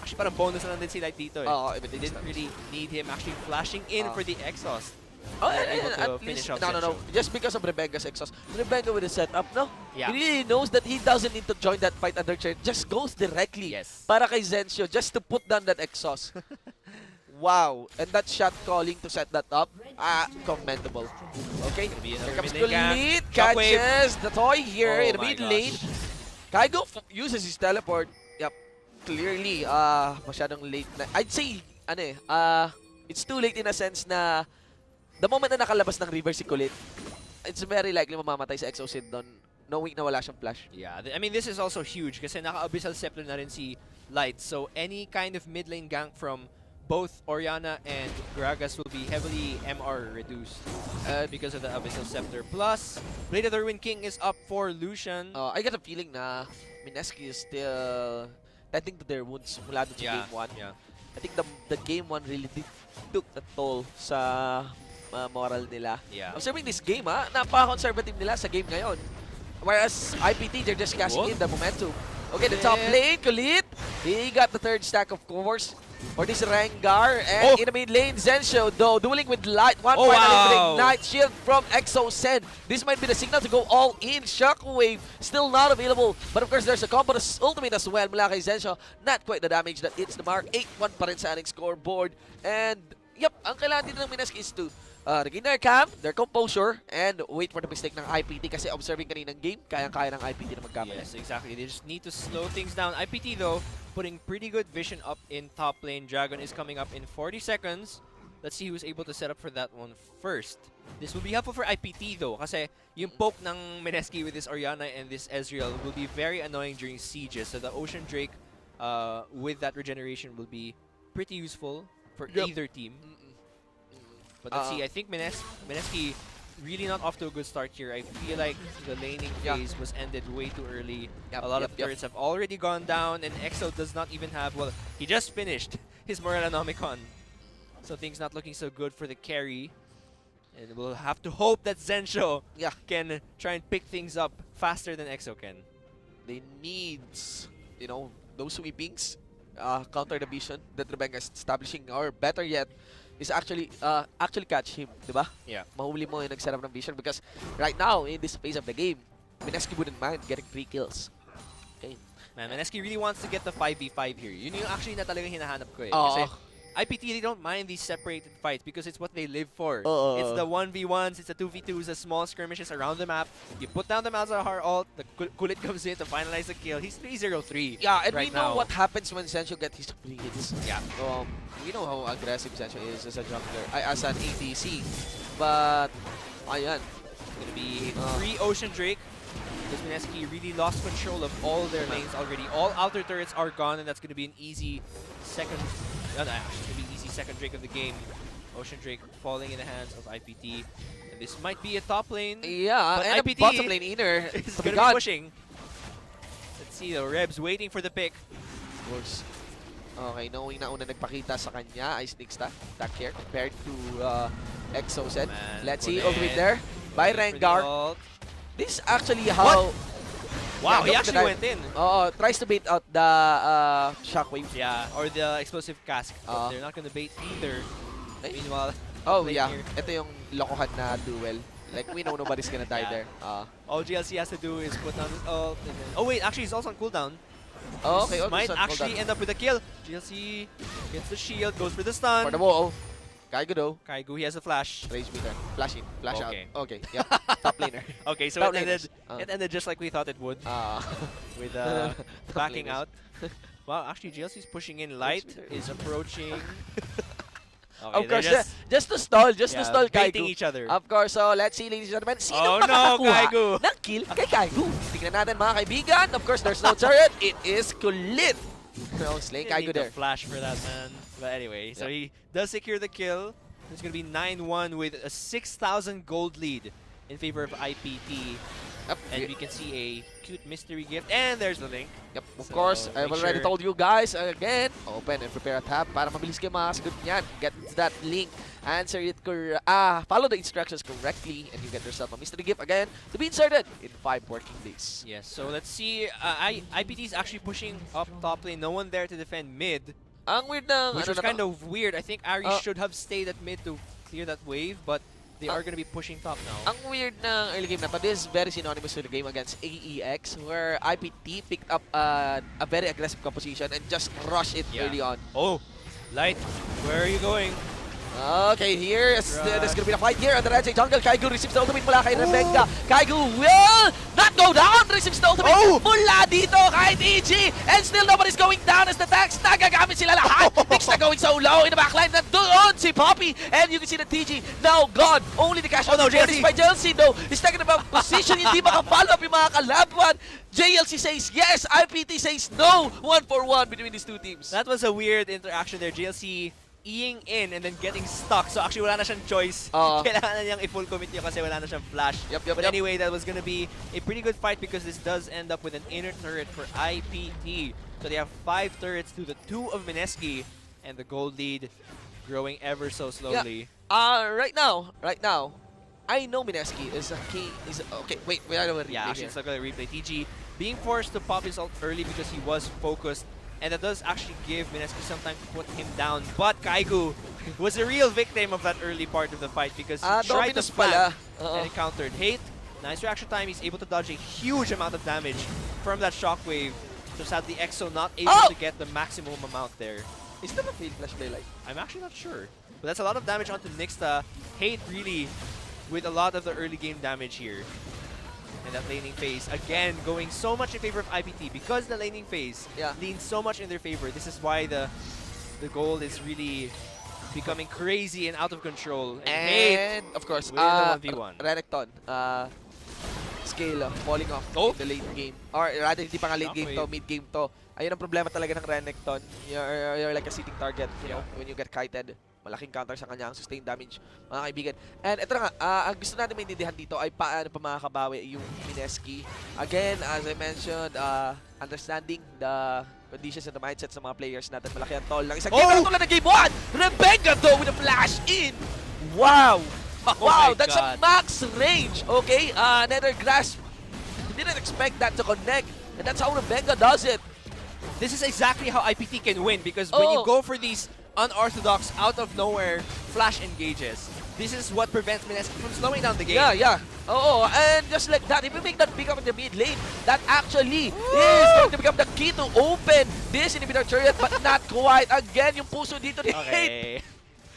[SPEAKER 1] actually parang bonus na lang din si Light dito eh. They didn't really need him actually flashing in for the exhaust. Able to finish off
[SPEAKER 2] no. Just because of Rebecca's exhaust. Rebecca with the setup, no?
[SPEAKER 1] Yeah.
[SPEAKER 2] He really knows that he doesn't need to join that fight under turret. Just goes directly para kay Zensho just to put down that exhaust. Wow. And that shot calling to set that up, commendable. Okay, here comes Kulit, catches the toy here in the mid lane. Kaigo uses his teleport. Yep, clearly, masyadong late na. I'd say, it's too late in a sense na the moment na nakalabas ng river si Kulit, it's very likely mamamatay sa Exocid doon, knowing na wala siyang flash.
[SPEAKER 1] Yeah, I mean, this is also huge kasi naka-Abyssal Scepter na rin si Light. So any kind of mid lane gank from both Oriana and Gragas will be heavily MR reduced because of the Abyssal Scepter. Plus, Blade of the Ruin King is up for Lucian.
[SPEAKER 2] I get a feeling na Mineski is still tending to their wounds mula doon sa Game 1.
[SPEAKER 1] Yeah.
[SPEAKER 2] I think the Game 1 really took a toll sa moral nila.
[SPEAKER 1] Yeah.
[SPEAKER 2] Observing this game, napaka-conservative nila sa game ngayon. Whereas IPT, they're just cashing in the momentum. Okay, the top lane, Kulit. He got the third stack, of course. For this Rengar, and in the mid lane, Zensho, though, dueling with Light. One final Ignite Shield from Exo Sen. This might be the signal to go all in. Shockwave, still not available. But of course, there's a combo ultimate as well mula kay Zensho. Not quite the damage that hits the mark. 8-1 pa rin sa ating scoreboard. And, yep, ang kailangan dito ng Mineski is to regain their calm, their composure, and wait for the mistake ng IPT kasi observing kaninang game, kayang-kaya ng IPT na magkamali.
[SPEAKER 1] Yes, exactly. They just need to slow things down. IPT, though, putting pretty good vision up in top lane. Dragon is coming up in 40 seconds. Let's see who's able to set up for that one first. This will be helpful for IPT, though, kasi yung poke ng Mineski with this Oriana and this Ezreal will be very annoying during sieges. So the Ocean Drake with that regeneration will be pretty useful for
[SPEAKER 2] Yep.
[SPEAKER 1] either team. But let's see. I think Mineski really not off to a good start here. I feel like the laning phase was ended way too early. A lot of turrets have already gone down, and EXO does not even have. Well, he just finished his Morelanomicon, so things not looking so good for the carry. And we'll have to hope that Zensho can try and pick things up faster than EXO can.
[SPEAKER 2] They need, you know, those sweepings, counter the vision that Rebecca is establishing, or better yet, is actually catch him, diba?
[SPEAKER 1] Yeah.
[SPEAKER 2] Mahuli mo yung nag-set up ng vision because right now, in this phase of the game, Mineski wouldn't mind getting 3 kills. Okay.
[SPEAKER 1] Man, Mineski really wants to get the 5v5 here. Yun yung actually na talagang hinahanap ko eh.
[SPEAKER 2] Oo.
[SPEAKER 1] Kasi IPT, they don't mind these separated fights because it's what they live for.
[SPEAKER 2] Oo.
[SPEAKER 1] It's the 1v1s, it's the 2v2s, the small skirmishes around the map. You put down the Malzahar ult, the Kulit comes in to finalize the kill. He's 3-0-3.
[SPEAKER 2] Yeah, and
[SPEAKER 1] right
[SPEAKER 2] we know
[SPEAKER 1] now.
[SPEAKER 2] what happens when Zensho gets his bleeds.
[SPEAKER 1] Yeah.
[SPEAKER 2] We know how aggressive Zensho is as a jungler, as an ADC. But, ayan.
[SPEAKER 1] It's gonna be 3 Ocean Drake. Because Mineski really lost control of all their lanes already. All outer turrets are gone, and that's gonna be an easy second. It's gonna be easy second Drake of the game. Ocean Drake falling in the hands of IPT. And this might be a top lane.
[SPEAKER 2] Yeah,
[SPEAKER 1] but
[SPEAKER 2] and
[SPEAKER 1] IPT
[SPEAKER 2] a bottom lane inner
[SPEAKER 1] is
[SPEAKER 2] to
[SPEAKER 1] gonna
[SPEAKER 2] be
[SPEAKER 1] be pushing. Let's see, the Rebs waiting for the pick.
[SPEAKER 2] Of course. Okay, knowing na una nagpakita sa kanya ay Snicksta back here compared to EXO said.
[SPEAKER 1] Man,
[SPEAKER 2] Let's see,
[SPEAKER 1] Kulit.
[SPEAKER 2] ultimate there by
[SPEAKER 1] For the
[SPEAKER 2] Rengar.
[SPEAKER 1] ult.
[SPEAKER 2] This is actually how...
[SPEAKER 1] Wow, he
[SPEAKER 2] look at
[SPEAKER 1] actually
[SPEAKER 2] the
[SPEAKER 1] went in.
[SPEAKER 2] tries to bait out the shockwave.
[SPEAKER 1] Yeah, or the explosive cask. But they're not gonna bait either. Meanwhile,
[SPEAKER 2] Yeah.
[SPEAKER 1] here.
[SPEAKER 2] Ito yung lokohan na duel. Like, we know nobody's gonna die there.
[SPEAKER 1] All GLC has to do is put down his ult. And then, oh wait, actually he's also on cooldown.
[SPEAKER 2] Okay,
[SPEAKER 1] This might actually end up with a kill. GLC gets the shield, goes for the stun.
[SPEAKER 2] for the wall. Kaigo though.
[SPEAKER 1] Kaigu, he has a flash.
[SPEAKER 2] Rage meter. Flash in. Flash
[SPEAKER 1] Okay.
[SPEAKER 2] out. Okay, yep. Top laner.
[SPEAKER 1] Okay, so
[SPEAKER 2] Top
[SPEAKER 1] it ended,
[SPEAKER 2] laners.
[SPEAKER 1] it ended just like we thought it would, with
[SPEAKER 2] Top
[SPEAKER 1] backing
[SPEAKER 2] laners.
[SPEAKER 1] out. Wow, actually GLC's pushing in. Light is approaching. Okay,
[SPEAKER 2] Of course,
[SPEAKER 1] they're
[SPEAKER 2] just to stall
[SPEAKER 1] baiting
[SPEAKER 2] Kaigo.
[SPEAKER 1] each other.
[SPEAKER 2] Of course, so let's see, ladies and gentlemen, sino
[SPEAKER 1] Oh no,
[SPEAKER 2] makakakuha
[SPEAKER 1] Kaigu!
[SPEAKER 2] ng kill kay Kaigo? Tingnan natin mga kaibigan. Of course, there's no turret. It is Kulit. No, slaying
[SPEAKER 1] Didn't
[SPEAKER 2] Kaigo
[SPEAKER 1] need
[SPEAKER 2] there.
[SPEAKER 1] the flash for that, man. But anyway, so he does secure the kill. It's going to be 9-1 with a 6,000 gold lead in favor of IPT.
[SPEAKER 2] Yep.
[SPEAKER 1] And we can see a cute mystery gift. And there's the link.
[SPEAKER 2] Yep, of
[SPEAKER 1] So,
[SPEAKER 2] course, I've
[SPEAKER 1] make
[SPEAKER 2] already
[SPEAKER 1] sure-
[SPEAKER 2] told you guys, again, open and prepare a tab para mabilis kayo makasagot niyan. Get that link, answer it, follow the instructions correctly, and you get yourself a mystery gift again to be inserted in 5 working days.
[SPEAKER 1] Yes, so let's see. IPT is actually pushing up top lane. No one there to defend mid,
[SPEAKER 2] Ang weird ng,
[SPEAKER 1] which was kind of weird. I think Ari
[SPEAKER 2] Uh,
[SPEAKER 1] should have stayed at mid to clear that wave, but they are going to be pushing top now.
[SPEAKER 2] Ang weird ng early game na to, this is very synonymous with the game against AEX, where IPT picked up a very aggressive composition and just rushed it early on.
[SPEAKER 1] Oh, Light, where are you going?
[SPEAKER 2] Okay, here is
[SPEAKER 1] Rush.
[SPEAKER 2] there's gonna be a fight here on the right side. Jungle, Kaigo receives the ultimate mula kay Rebecca. Kaigo will not go down, receives the ultimate mula dito kay TG. And still nobody's going down as the tanks nagagamit sila lahat. Nix na going so low in the backline. Nandoon si Poppy. And you can see the TG now gone. Only the cash out
[SPEAKER 1] no,
[SPEAKER 2] of
[SPEAKER 1] JLC.
[SPEAKER 2] by JLC though. He's taking about position. Hindi maka-follow up yung mga kalaban. JLC says yes, IPT says no. 1-for-1 between these two teams.
[SPEAKER 1] That was a weird interaction there. GLC eing in and then getting stuck. So actually wala na siyang choice. Kailangan na niyang i-full commit niya kasi wala na siyang flash. But anyway, that was gonna be a pretty good fight because this does end up with an inner turret for IPT. So they have 5 turrets to the 2 of Mineski, and the gold lead growing ever so slowly.
[SPEAKER 2] Right now, I know Mineski is a key. Okay, wait, I don't
[SPEAKER 1] Yeah, actually, let's look at the replay. TG being forced to pop his ult early because he was focused, and that does actually give Mineski some time to put him down. But Kaigu was a real victim of that early part of the fight because he tried to
[SPEAKER 2] Dominus pala.
[SPEAKER 1] spam and encountered hate. Nice reaction time. He's able to dodge a huge amount of damage from that shockwave. So sadly, EXO not able to get the maximum amount there.
[SPEAKER 2] Is that a failed flash by Light?
[SPEAKER 1] I'm actually not sure. But that's a lot of damage onto Nixta. Hate really with a lot of the early game damage here. And that laning phase, again, going so much in favor of IPT because the laning phase leans so much in their favor. This is why the gold is really becoming crazy and out of control. And Hate
[SPEAKER 2] of course,
[SPEAKER 1] with the 1v1.
[SPEAKER 2] Renekton. scale falling off in the late game. Or rather, hindi pa nga late game to, mid game to. Ayun ang problema talaga ng Renekton. You're like a sitting target, you know, when you get kited. Malaking counter sa kanya ang sustained damage, mga kaibigan. And ito na nga, ang gusto natin maintindihan dito ay paano pa makakabawi yung MSK. Again, as I mentioned, understanding the conditions and the mindsets ng mga players natin. Malaki ang toll ng isang game. Pero tulad ng game 1! Rebecca though with a flash in! Wow! Wow, that's a max range! Okay, Nether Grasp. Didn't expect that to connect. And that's how Rebecca does it.
[SPEAKER 1] This is exactly how IPT can win because when you go for these unorthodox, out of nowhere flash engages, this is what prevents MSK from slowing down the game.
[SPEAKER 2] Yeah. Oh, and just like that, if you make that pick up in the mid lane, that actually is going to become the key to open this inhibitor turret, but not quite. Again, yung puso dito ni Hate.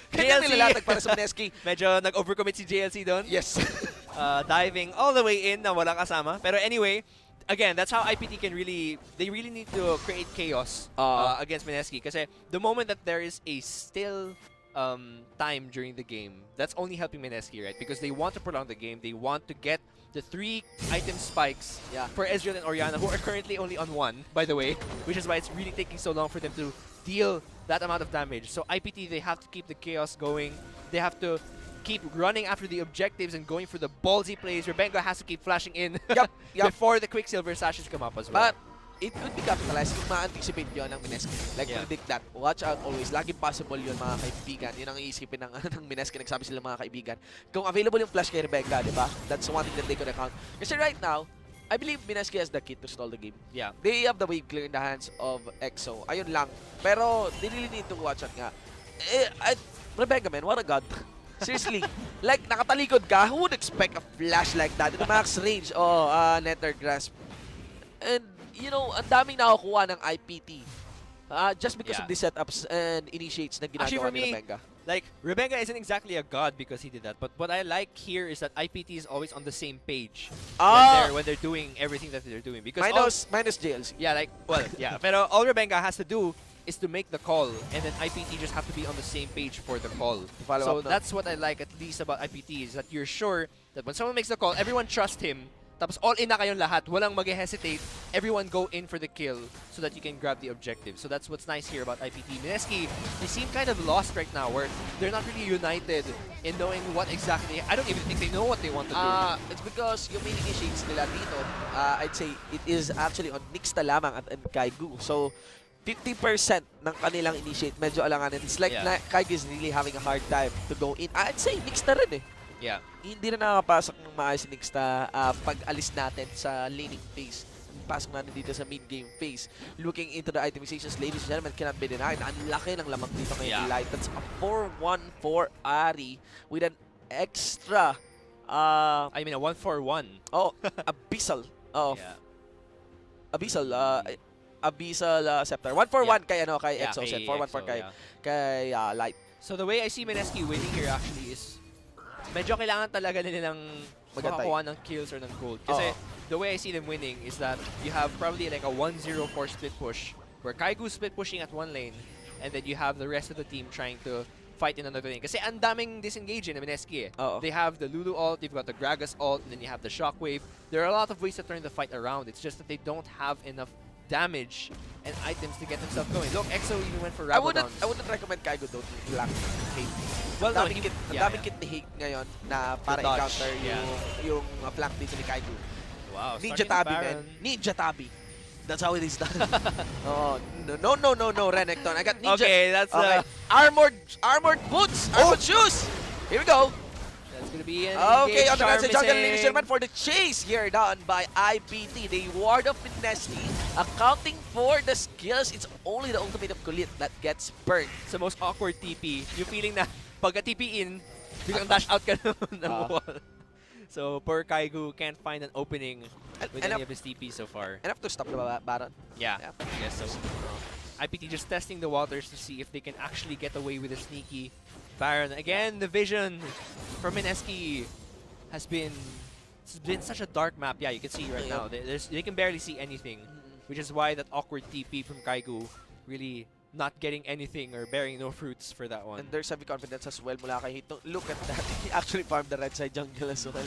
[SPEAKER 2] Kaya nilalatag para sa MSK.
[SPEAKER 1] Medyo nag-overcommit si JLC doon.
[SPEAKER 2] Yes.
[SPEAKER 1] Diving all the way in na walang kasama. Pero anyway, again, that's how IPT can they really need to create chaos against MSK. Kasi the moment that there is a still time during the game, that's only helping MSK, right? Because they want to prolong the game. They want to get the 3 item spikes for Ezreal and Orianna, who are currently only on 1, by the way, which is why it's really taking so long for them to deal that amount of damage. So IPT, they have to keep the chaos going. They have to keep running after the objectives and going for the ballsy plays. Rebecca has to keep flashing in before the Quicksilver sashes come up as well.
[SPEAKER 2] But it could be capitalized kung ma-anticipate yun ng MSK. Like, predict that. Watch out always. Laging possible yun, mga kaibigan. Yun ang iisipin ng MSK. Nagsabi sila, mga kaibigan. Kung available yung flash kay Rebecca, di ba? That's one thing that they could account. Kasi right now, I believe MSK has the key to stall the game.
[SPEAKER 1] Yeah.
[SPEAKER 2] They have the wave clear in the hands of EXO. Ayun lang. Pero, they really need to watch out nga. Rebecca, man, what a god. Seriously. Like, nakatalikod ka, who would expect a flash like that? In max range, Nether Grasp. And, you know, ang daming nakukuha ng IPT. Just because of the setups and initiates na ginagawa ni Rebecca.
[SPEAKER 1] Like, Rebecca isn't exactly a god because he did that. But what I like here is that IPT is always on the same page when they're doing everything that they're doing. Because
[SPEAKER 2] minus JLC.
[SPEAKER 1] Yeah, like, well, yeah. Pero all Rebecca has to do is to make the call, and then IPT just have to be on the same page for the call. So that's what I like at least about IPT, is that you're sure that when someone makes the call, everyone trusts him. Tapos all in na kayong lahat, walang mag-hesitate. Everyone go in for the kill so that you can grab the objective. So that's what's nice here about IPT. MSK, they seem kind of lost right now, where they're not really united in knowing what exactly. I don't even think they know what they want to do.
[SPEAKER 2] It's because yung main initiates nila dito, I'd say it is actually on Nixta lamang at Kaigu. So 50% ng kanilang initiate medyo alanganin. It's like Kaigu is really having a hard time to go in. I'd say Nixta rin eh.
[SPEAKER 1] Yeah.
[SPEAKER 2] Hindi na nakapasok ng maayos si Nixta pag alis natin sa laning phase. Pasok natin dito sa mid-game phase. Looking into the itemizations, ladies and gentlemen, cannot be denied. Ang laki ng lamang dito kay Light. That's a 4-1 for Ari with an extra
[SPEAKER 1] I mean a 1-4-1.
[SPEAKER 2] Oh, Abyssal. Abyssal Scepter. 1-4-1 kay EXO set. 4-1 for kay Light.
[SPEAKER 1] So the way I see MSK winning here actually is medyo kailangan talaga nilang makakuha ng kills or ng gold. Kasi the way I see them winning is that you have probably like a 1-0-4 split push where Kaigu's split pushing at one lane and then you have the rest of the team trying to fight in another lane. Kasi ang daming disengage in MSK. They have the Lulu ult, they've got the Gragas ult, and then you have the Shockwave. There are a lot of ways to turn the fight around. It's just that they don't have enough damage and items to get themselves going. Look, EXO even went for Rabadons.
[SPEAKER 2] I wouldn't recommend Kaigo though to lang Hate.
[SPEAKER 1] Well,
[SPEAKER 2] ang daming kit ni Hate ngayon na para encounter yung flank dito ni Kaigo.
[SPEAKER 1] Wow,
[SPEAKER 2] Ninja Tabi, man. Ninja Tabi. That's how it is done. No, Renekton. I got Ninja.
[SPEAKER 1] Okay, that's
[SPEAKER 2] armored boots, armored shoes. Here we go.
[SPEAKER 1] That's gonna be an
[SPEAKER 2] okay, on the right side, jungle, ladies and gentlemen, for the chase here done by IPT. They ward off Nesty, accounting for the skills. It's only the ultimate of Kulit that gets burned.
[SPEAKER 1] It's the most awkward TP. Yung feeling na pagka TP in, biglang dash out ka ng wall. So poor Kaigu can't find an opening with any of his TPs so far.
[SPEAKER 2] Enough to stop the Baron.
[SPEAKER 1] Yeah, I guess so. IPT just testing the waters to see if they can actually get away with a sneaky Baron. Again, the vision from MSK has been such a dark map. Yeah, you can see right now. They can barely see anything, which is why that awkward TP from Kaigu really not getting anything or bearing no fruits for that one.
[SPEAKER 2] And there's heavy confidence as well mula kay Hito. Look at that. He actually farmed the right side jungle as well.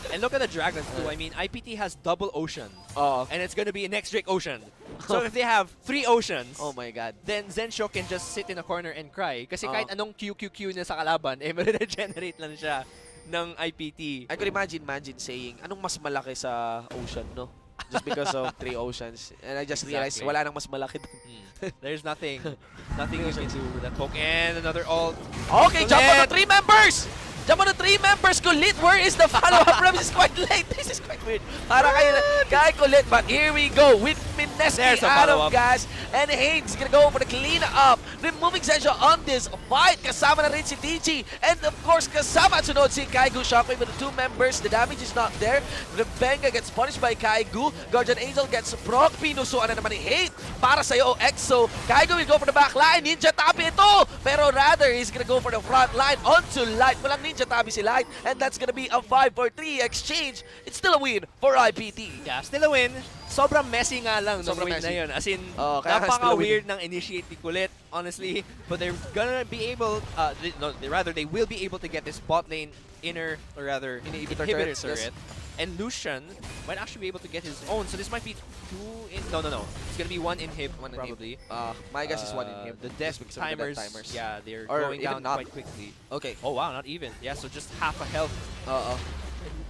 [SPEAKER 1] And And look at the Dragons too. I mean, IPT has double Ocean. And it's gonna be a next Drake Ocean. So if they have 3 Oceans,
[SPEAKER 2] oh my God,
[SPEAKER 1] then Zensho can just sit in a corner and cry. Kasi kahit anong QQQ na sa kalaban, eh, ma-regenerate lang siya ng IPT.
[SPEAKER 2] I could imagine saying, anong mas malaki sa Ocean, no? Just because of 3 Oceans. And I just realized, wala nang mas malaki dun.
[SPEAKER 1] There's nothing you can do with that poke. And another ult.
[SPEAKER 2] Okay, jump on the 3 members! Jump on the 3 members! Kulit, where is the follow-up from? This is quite late. This is quite weird. Para kay Kulit, but here we go with Mineski out of gas. And Haynes gonna go for the clean up. Removing Zensho on this fight. Kasama na rin si TG. And of course, kasama at sunod si Kaigu. Shockwave with the 2 members. The damage is not there. Rebenga gets punished by Kaigu. Guardian Angel gets proc. Pinusuan na naman ni Hate. Para sa'yo, Exo. Kaigu will go for the back line. Ninja Tabi ito. Pero rather, he's gonna go for the front line onto Light. Walang Ninja Tabi si Light. And that's gonna be a 5-4-3 exchange. It's still a win for IPT.
[SPEAKER 1] Yeah, still a win. Sobrang messy nga lang ng win na yun. As in, napaka-weird ng initiate ni Kulit, honestly. But they're gonna be able, they will be able to get this bot lane inner, or rather, inhibitor turret. Yes. And Lucian might actually be able to get his own. So this might be 2 in... No. It's gonna be 1 inhib, probably.
[SPEAKER 2] My guess is 1 inhib.
[SPEAKER 1] The death timers, yeah, they're going down quite quickly.
[SPEAKER 2] Okay.
[SPEAKER 1] Oh wow, not even. Yeah, so just half a health.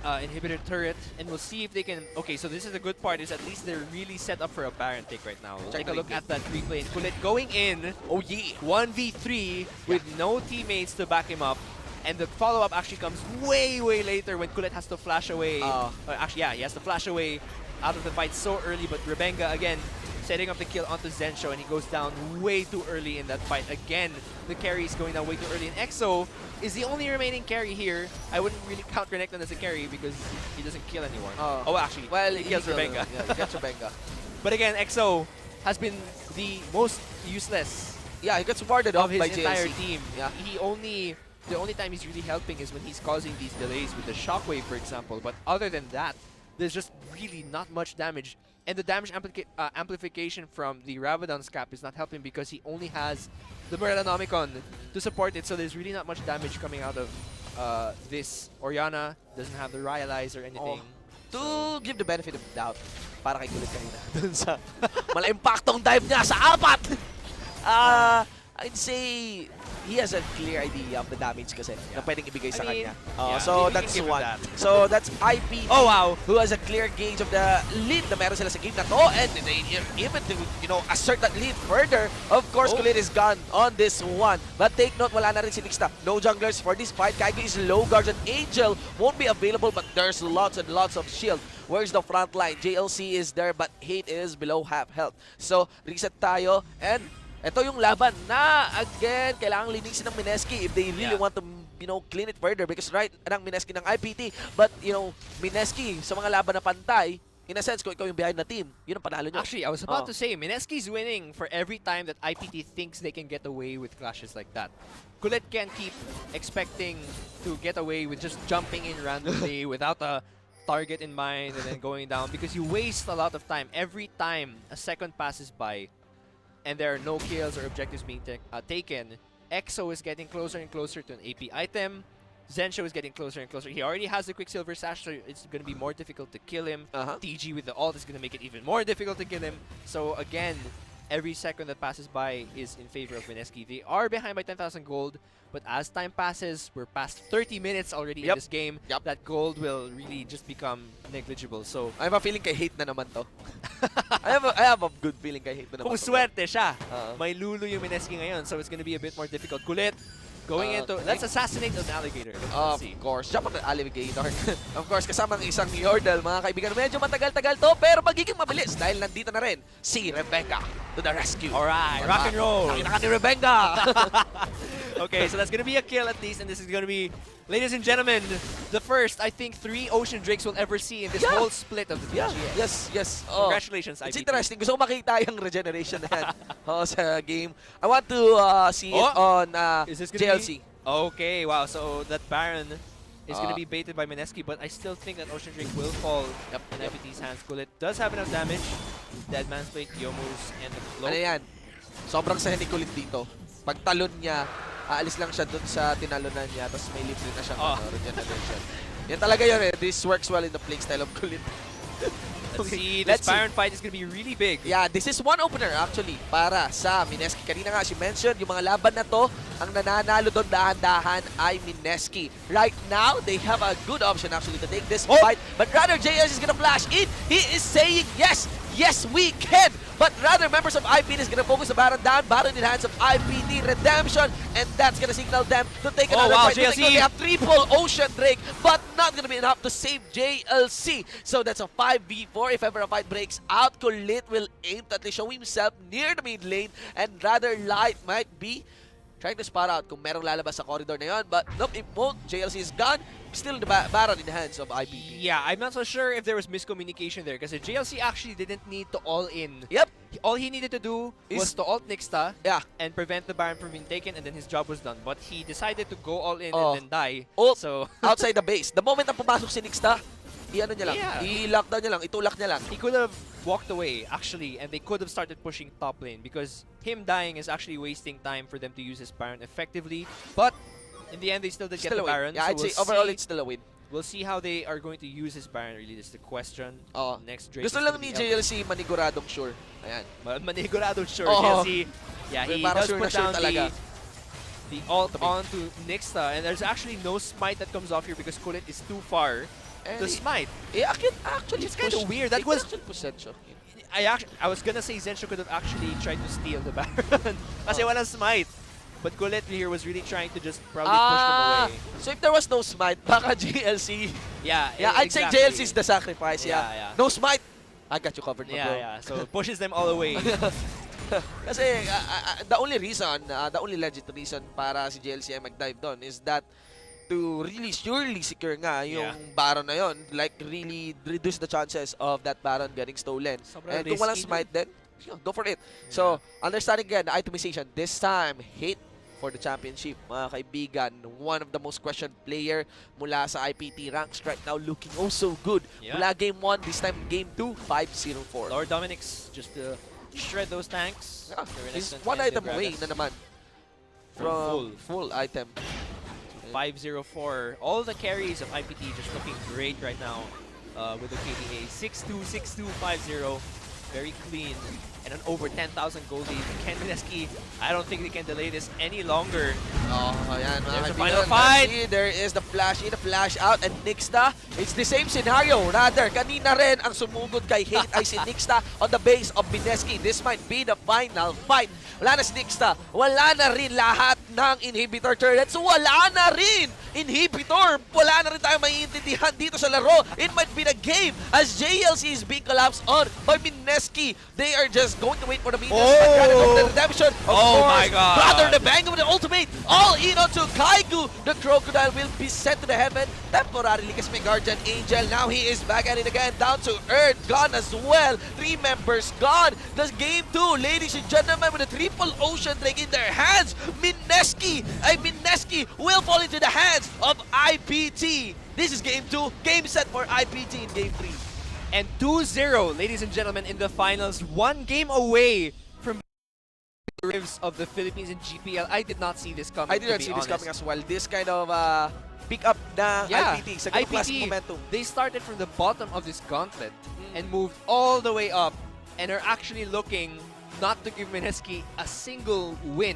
[SPEAKER 1] Inhibitor turret, and we'll see if they can... Okay, so this is the good part, is at least they're really set up for a Baron take right now. We'll take a look at that replay. And Kulit going in, 1v3 with no teammates to back him up. And the follow-up actually comes way later when Kulit has to flash away. Actually, yeah, he has to flash away out of the fight so early, but Rebenga, again, setting up the kill onto Zensho, and he goes down way too early in that fight. Again, the carry is going down way too early, and Exo is the only remaining carry here. I wouldn't really count Renekton as a carry because he doesn't kill anyone. Actually,
[SPEAKER 2] well,
[SPEAKER 1] he kills Rebenga.
[SPEAKER 2] Yeah, he kills Rebenga.
[SPEAKER 1] But again, Exo has been the most useless
[SPEAKER 2] he got supported
[SPEAKER 1] of his
[SPEAKER 2] by
[SPEAKER 1] entire
[SPEAKER 2] JLC.
[SPEAKER 1] team. Yeah. The only time he's really helping is when he's causing these delays with the shockwave, for example. But other than that, there's just really not much damage. And the damage amplification from the Rabadon's cap is not helping because he only has the Morellonomicon to support it. So there's really not much damage coming out of this. Orianna doesn't have the Ryalize or anything.
[SPEAKER 2] To give the benefit of the doubt, para kay Kulit kanina, dun sa mala-impactong dive niya sa 4! I'd say he has a clear idea of the damage kasi na pwedeng ibigay sa kanya. So that's one. So that's IPT who has a clear gauge of the lead na meron sila sa game na to, and they even to assert that lead further. Of course, Kulit is gone on this one. But take note, wala na rin si Nixta. No junglers for this fight. Kaigo is low. Guardian Angel won't be available, but there's lots and lots of shield. Where's the front line? JLC is there, but Hate is below half health. So reset tayo, and ito yung laban na, again, kailangang linisin ng Mineski if they really want to, clean it further, because right ng Mineski ng IPT, but, Mineski sa mga laban na pantay, in a sense, kung ikaw yung behind na team, yun ang panalo nyo.
[SPEAKER 1] Actually, I was about to say, Mineski's winning for every time that IPT thinks they can get away with clashes like that. Kulit can't keep expecting to get away with just jumping in randomly without a target in mind and then going down, because you waste a lot of time. Every time a second passes by, and there are no kills or objectives being taken, Exo is getting closer and closer to an AP item. Zensho is getting closer and closer. He already has the Quicksilver Sash, so it's going to be more difficult to kill him. TG with the ult is going to make it even more difficult to kill him. So again, every second that passes by is in favor of Mineski. They are behind by 10,000 gold, but as time passes, we're past 30 minutes already in this game. That gold will really just become negligible. So
[SPEAKER 2] I have a feeling kay Hate na naman to. I have a good feeling kay Hate na naman.
[SPEAKER 1] Kung swerte siya, may lulu yung Mineski ngayon, so it's gonna be a bit more difficult. Kulit going into, let's assassinate an alligator.
[SPEAKER 2] Of course, jump on the alligator. Of course, kasama ng isang Yordle, mga kaibigan. Medyo matagal-tagal to, pero magiging mabilis dahil nandito na rin si Rebenga to the rescue.
[SPEAKER 1] Alright, rock and roll.
[SPEAKER 2] Nakita ka ni Rebenga.
[SPEAKER 1] Okay, so that's going to be a kill at least, and this is going to be, ladies and gentlemen, the first, I think, 3 Ocean Drakes we'll ever see in this whole split of the TGS.
[SPEAKER 2] Yes.
[SPEAKER 1] Congratulations, IPT.
[SPEAKER 2] It's interesting. Gusto ko makita yung regeneration na yan sa game. I want to see it on JLC.
[SPEAKER 1] Okay, wow. So that Baron is going to be baited by Mineski, but I still think that Ocean Drake will fall in IPT's hands. Kulit does have enough damage. Deadman's Plate, Yomu's, and the Cloak.
[SPEAKER 2] Ano yan? Sobrang sahin ni Kulit dito. Pag talon niya, aalis lang siya dun sa tinalunan niya, tapos may libre na siyang regeneration. Yan talaga yun eh. This works well in the playing style of Kulit.
[SPEAKER 1] Let's see, this Baron fight is gonna be really big.
[SPEAKER 2] Yeah, this is one opener actually para sa Mineski. Kanina nga, as you mentioned, yung mga laban na to, ang nananalo doon dahan-dahan ay Mineski. Right now, they have a good option actually to take this fight, but rather JS is gonna flash in. He is saying, yes, yes, we can. But rather, members of IPT is gonna focus the Baron down, Baron in the hands of IPT Redemption, and that's gonna signal them to take another fight. They have triple Ocean Drake, but not gonna be enough to save JLC. So that's a 5v4. If ever a fight breaks out, Kulit will aim to at least show himself near the mid lane, and rather Light might be trying to spot out kung merong lalabas sa corridor na yun. But nope, it won't. JLC is gone. Still the Baron in the hands of IPT.
[SPEAKER 1] Yeah, I'm not so sure if there was miscommunication there because JLC actually didn't need to all in.
[SPEAKER 2] Yep.
[SPEAKER 1] All he needed to do was to ult Nixta and prevent the Baron from being taken, and then his job was done. But he decided to go all in and then die.
[SPEAKER 2] Ult
[SPEAKER 1] so
[SPEAKER 2] outside the base. The moment na pumasok si Nixta, i-ano niya lang, i-lockdown niya lang, itulak niya lang.
[SPEAKER 1] He could have walked away, actually, and they could have started pushing top lane because him dying is actually wasting time for them to use his Baron effectively. But in the end, they still did get the Baron.
[SPEAKER 2] Yeah, I'd say overall it's still a win.
[SPEAKER 1] We'll see how they are going to use his Baron, really. That's the question. Next Drake.
[SPEAKER 2] Gusto lang ni JLC maniguradong sure. Ayan.
[SPEAKER 1] Maniguradong sure. JLC, yeah, he does put down the ult onto Nixta, and there's actually no smite that comes off here because Kulit is too far to smite.
[SPEAKER 2] Actually,
[SPEAKER 1] it's kind of weird. That was I was gonna say Zensho could have actually tried to steal the Baron kasi walang smite. But Kulit here was really trying to just probably push them away.
[SPEAKER 2] So if there was no smite, baka JLC. Yeah, I'd say JLC is the sacrifice. Yeah. No smite. I got you covered, bro.
[SPEAKER 1] Yeah. So it pushes them all away.
[SPEAKER 2] Kasi the only reason, the only legit reason para si JLC ay mag-dive doon is that to really surely secure nga yung Baron na yon, like really reduce the chances of that Baron getting stolen. And kung walang smite then, go for it. So, understanding again, the itemization, this time, hit for the championship, mga kaibigan. One of the most questioned player mula sa IPT ranks right now, looking oh so good. Mula game 1, this time game 2, 5-0-4.
[SPEAKER 1] Lord Dominic's just to shred those tanks.
[SPEAKER 2] He's one item away na naman from full item.
[SPEAKER 1] 5-0-4. All the carries of IPT just looking great right now with the KDA. 6-2, 6-2, 5-0. Very clean. And an over 10,000 gold lead. Ken Mineski, I don't think they can delay this any longer.
[SPEAKER 2] Ayan,
[SPEAKER 1] there's the final fight.
[SPEAKER 2] There is the flash in, the flash out, and Nixta, it's the same scenario. Rather, kanina rin ang sumugod kay Hate ay si Nixta on the base of Mineski. This might be the final fight. Wala na si Nixta. Wala na rin lahat ng inhibitor turrets. Wala na rin inhibitor. Wala na rin tayo maiintindihan dito sa laro. It might be the game as JLC is being collapsed on by Mineski. They are just going to wait for the Venus. The redemption. Of course,
[SPEAKER 1] my God.
[SPEAKER 2] Rather the bang of the ultimate. All in onto Kaigu. The crocodile will be sent to the heaven temporarily kasi may Guardian Angel. Now he is back at it again. Down to earth. Gone as well. 3 members gone. The game 2, ladies and gentlemen, with a triple Ocean Drake in their hands. Mineski will fall into the hands of IPT. This is game 2. Game set for IPT in game 3.
[SPEAKER 1] And 2-0, ladies and gentlemen, in the finals. 1 game away from the rivs of the Philippines in GPL. I did not see this coming.
[SPEAKER 2] I did not see this coming as well. This kind of pick up na IPT sa classic momentum.
[SPEAKER 1] They started from the bottom of this gauntlet and moved all the way up and are actually looking not to give Mineski a single win.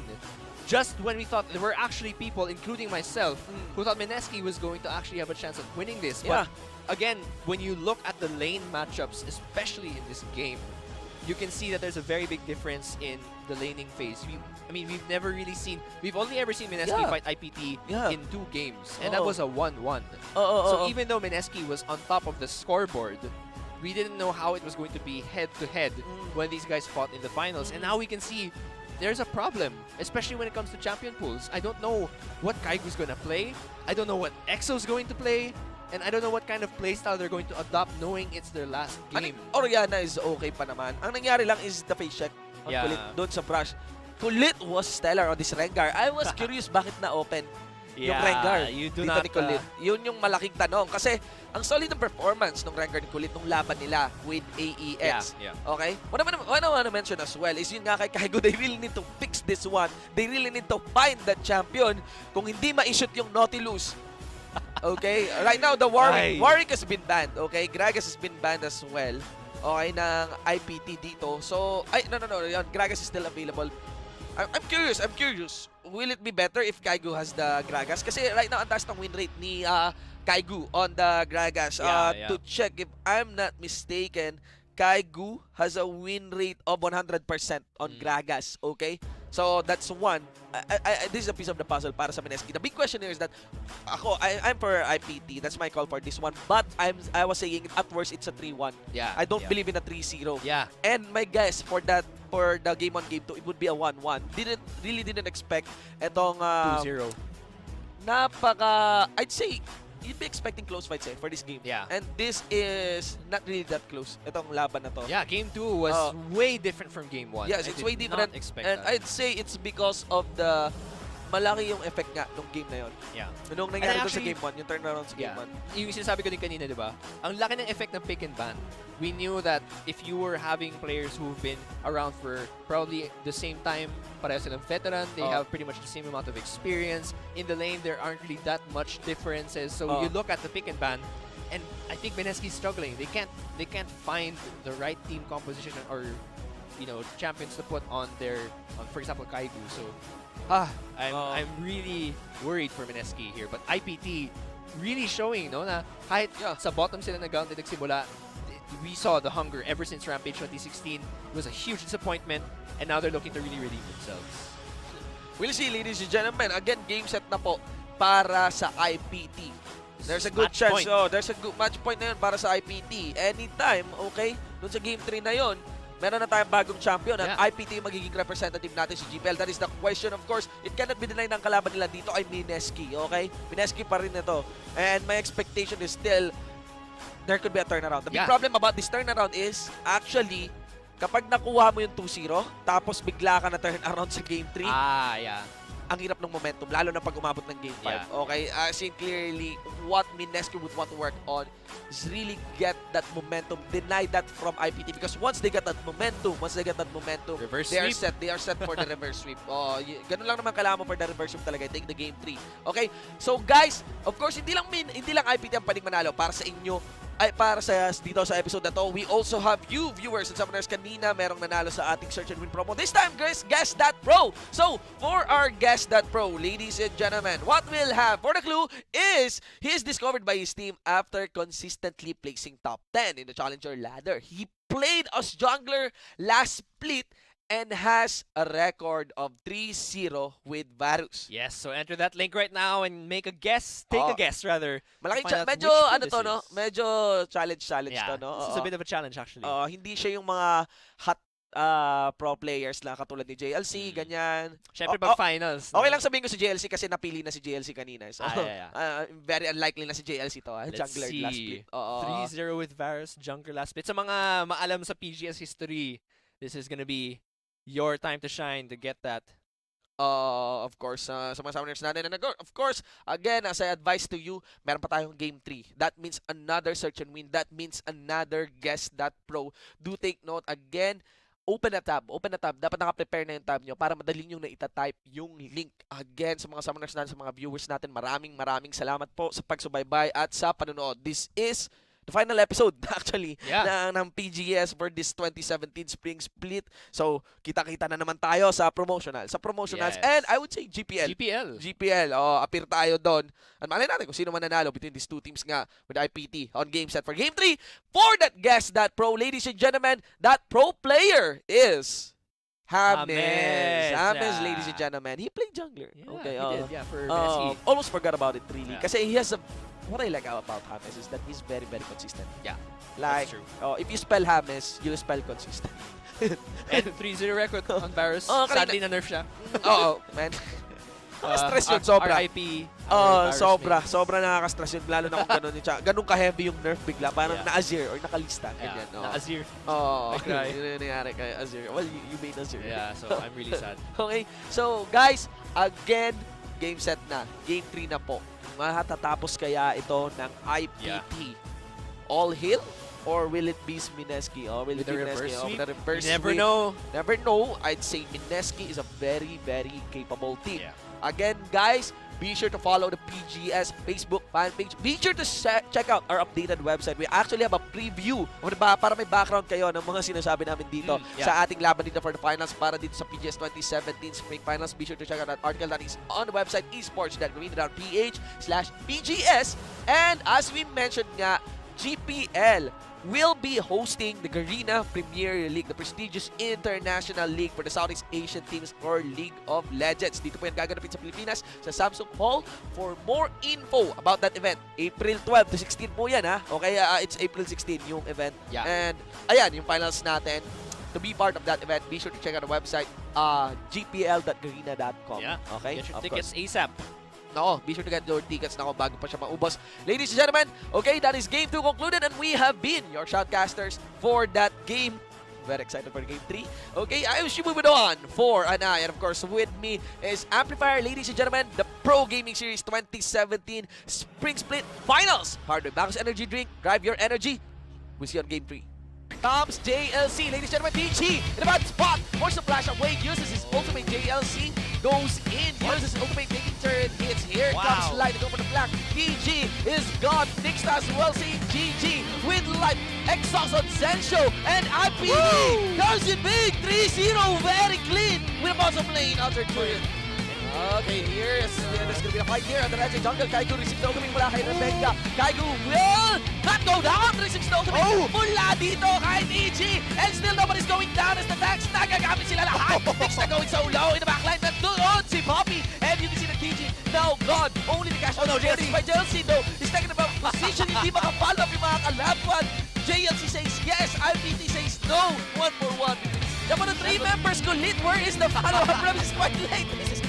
[SPEAKER 1] Just when we thought there were actually people, including myself, who thought Mineski was going to actually have a chance of winning this. But again, when you look at the lane matchups, especially in this game, you can see that there's a very big difference in the laning phase. We've never really seen, we've only ever seen Mineski fight IPT in 2 games, and that was a 1-1. So even though Mineski was on top of the scoreboard, we didn't know how it was going to be head-to-head when these guys fought in the finals. And now we can see there's a problem, especially when it comes to champion pools. I don't know what Kaigu's going to play. I don't know what EXO's going to play. And I don't know what kind of playstyle they're going to adopt knowing it's their last game.
[SPEAKER 2] Oriana is okay pa naman. Ang nangyari lang is the face check on Kulit doon sa brush. Kulit was stellar on this Rengar. I was curious bakit na-open yung Rengar dito ni Kulit. Yun yung malaking tanong. Kasi ang solid ng performance ng Rengar ni Kulit nung laban nila with AEX. Okay? What I want to mention as well is yun nga kay Kaigo, they really need to fix this one. They really need to find that champion. Kung hindi ma-shoot yung Nautilus, Okay? Right now, the
[SPEAKER 1] Ay.
[SPEAKER 2] Warwick has been banned. Okay? Gragas has been banned as well. Okay, ng IPT dito. So, no. Yan, Gragas is still available. I'm curious. Will it be better if Kaigu has the Gragas? Kasi right now, ang taas ng win rate ni Kaigu on the Gragas. To check, if I'm not mistaken, Kaigu has a win rate of 100% on Gragas. Okay? So, that's one. This is a piece of the puzzle para sa MSK. The big question here is that I'm for IPT. That's my call for this one. But I was saying at worst it's a 3-1.
[SPEAKER 1] Yeah.
[SPEAKER 2] I don't believe in a 3-0.
[SPEAKER 1] Yeah.
[SPEAKER 2] And my guess for the game 1, game 2, it would be a 1-1. Really didn't expect etong
[SPEAKER 1] 2-0.
[SPEAKER 2] I'd say you'd be expecting close fights for this game.
[SPEAKER 1] Yeah.
[SPEAKER 2] And this is not really that close. Itong laban na to.
[SPEAKER 1] Yeah, game 2 was way different from game 1.
[SPEAKER 2] Yes, it's way different. And I'd say it's because of the malaki yung effect nga nung game na yun.
[SPEAKER 1] Yeah.
[SPEAKER 2] Nung nangyari doon sa game 1, yung turnaround sa game 1.
[SPEAKER 1] Yung sinasabi ko din kanina, di ba? Ang laki ng effect ng pick and ban. We knew that if you were having players who've been around for probably the same time, pareho silang veteran, they have pretty much the same amount of experience. In the lane, there aren't really that much differences. So you look at the pick and ban, and I think MSK is struggling. They can't find the right team composition or champions to put on for example, Kaigu. So I'm really worried for MSK here. But IPT really showing na kahit sa bottom sila nag-grounded nagsimula, we saw the hunger ever since Rampage 2016. It was a huge disappointment, and now they're looking to really redeem themselves.
[SPEAKER 2] We'll see, ladies and gentlemen. Again, game set na po para sa IPT. There's a good chance. There's a good match point na yun para sa IPT. Anytime, okay? Doon sa game 3 na yun, meron na tayong bagong champion. Ang IPT yung magiging representative natin si GPL. That is the question, of course. It cannot be denied ng kalaban nila dito ay MSK, okay? MSK pa rin ito. And my expectation is still there could be a turnaround. The big problem about this turnaround is, actually, kapag nakuha mo yung 2-0, tapos bigla ka na turn around sa game 3, ang hirap ng momentum, lalo na pag umabot ng game 5. Okay? I see clearly what MSK would want to work on is really get that momentum, deny that from IPT, because once they get that momentum,
[SPEAKER 1] reverse
[SPEAKER 2] they
[SPEAKER 1] sweep.
[SPEAKER 2] are set for the reverse sweep. Ganun lang naman kailangan mo for the reverse sweep talaga. Take the game 3. Okay? So guys, of course, hindi lang IPT ang pwedeng manalo para sa inyo. Para dito sa episode na to, we also have you viewers and summoners. Kanina merong nanalo sa ating search and win promo. This time, guys, Guess That Pro. So, for our Guess That Pro, ladies and gentlemen, what we'll have for the clue is he is discovered by his team after consistently placing top 10 in the challenger ladder. He played as jungler last split and has a record of 3-0 with Varus.
[SPEAKER 1] Yes, so enter that link right now and make a guess. Take a guess, rather.
[SPEAKER 2] Malaking medyo medyo challenge to, no?
[SPEAKER 1] This is a bit of a challenge, actually.
[SPEAKER 2] Hindi siya yung mga hot pro players na katulad ni JLC, ganyan.
[SPEAKER 1] Siyempre pag finals.
[SPEAKER 2] Okay lang sabihin ko si JLC kasi napili na si JLC kanina. So, very unlikely na si JLC to. Jungler last split.
[SPEAKER 1] 3-0 with Varus, jungler last split. Sa mga maalam sa PGS history, this is gonna be your time to shine to get that.
[SPEAKER 2] Of course, sa mga summoners natin. And of course, again, as I advise to you, meron pa tayong game 3. That means another search and win. That means another Guess That Pro. Do take note. Again, open a tab. Dapat naka-prepare na yung tab nyo para madali nyo na itatype yung link. Again, sa mga summoners natin, sa mga viewers natin, maraming salamat po sa pagsubaybay at sa panonood. This is the final episode, actually, ng PGS for this 2017 Spring Split. So, kita-kita na naman tayo sa promotionals. And I would say GPL. Appear tayo doon. At malay natin kung sino man nanalo between these two teams nga with IPT on game set for game 3. For that Guess That Pro, ladies and gentlemen, that pro player is James, ladies and gentlemen. He played jungler.
[SPEAKER 1] He did, for MSK.
[SPEAKER 2] Almost forgot about it, really. Kasi he has what I like about James is that he's very, very consistent.
[SPEAKER 1] Yeah,
[SPEAKER 2] like,
[SPEAKER 1] that's true.
[SPEAKER 2] If you spell James, you spell consistent.
[SPEAKER 1] And 3-0 record on Varus. Sadly, na-nerf siya.
[SPEAKER 2] Man. Nakaka-stress yun, sobra.
[SPEAKER 1] RIP.
[SPEAKER 2] Sobra nakaka-stress yun. Lalo na kung ganun ka-heavy yung nerf bigla. Parang na-Azir or nakalista. Ganyan.
[SPEAKER 1] Na-Azir.
[SPEAKER 2] Yun yung nangyari kay Azir. Well, you made Azir.
[SPEAKER 1] Yeah, so I'm really sad.
[SPEAKER 2] Okay, so guys, again, game set na. Game 3 na po. Matatapos kaya ito ng IPT? All hail? Or will it be MSK? Will it be MSK? The reverse sweep?
[SPEAKER 1] Never know.
[SPEAKER 2] Never know. I'd say MSK is a very, very capable team. Again, guys, Be sure to follow the PGS Facebook fan page. Be sure to check out our updated website. We actually have a preview para may background kayo ng mga sinasabi namin dito sa ating laban dito for the finals para dito sa PGS 2017 Spring Finals. Be sure to check out that article that is on the website esports.garena.ph/PGS. And as we mentioned nga, GPL will be hosting the Garena Premier League, the prestigious international league for the Southeast Asian teams or League of Legends. Dito po yan gaganapin sa Pilipinas, sa Samsung Hall. For more info about that event, April 12 to 16 po yan ha. Okay, it's April 16 yung event. Yeah. And ayan, yung finals natin. To be part of that event, be sure to check out the website, gpl.garena.com.
[SPEAKER 1] Yeah,
[SPEAKER 2] okay?
[SPEAKER 1] Get your tickets ASAP.
[SPEAKER 2] No, be sure to get your tickets na bago pa siya maubos. Ladies and gentlemen, okay, that is Game 2 concluded and we have been your shoutcasters for that game. Very excited for Game 3. Okay, I wish you moving on for an eye. And of course, with me is Amplifier, ladies and gentlemen, the Pro Gaming Series 2017 Spring Split Finals. Hardware Bacchus Energy Drink, drive your energy. We'll see you on Game 3. Tom's JLC, ladies and gentlemen, PG in the bad spot. Force the flash away, uses his ultimate JLC, goes in, uses his ultimate making turret hits. Here comes Light to go for the black. PG is gone. Nixta as well, saying GG with Light. Exhaust on Zensho and IPT does it big. 3-0, very clean with a bottom lane outside turret. Okay, there's gonna be a fight here on the right side jungle. Kaigu receives the ultimate mula kay Rebecca. Kaigu will not go down. Receives the ultimate mula dito kay DG. And still nobody's going down as the tanks nagagamit sila lahat. Nixta going so low in the backline. Nandoon si Poppy. And you can see the DG now gone. Only the cash. Oh no, JLC by JLC though. He's taking about position. Hindi makapal up yung mga kalaban. JLC says yes. IPT says no. 1-for-1. The mga 3 members kulit. Where is the follow-up? This is quite late. This is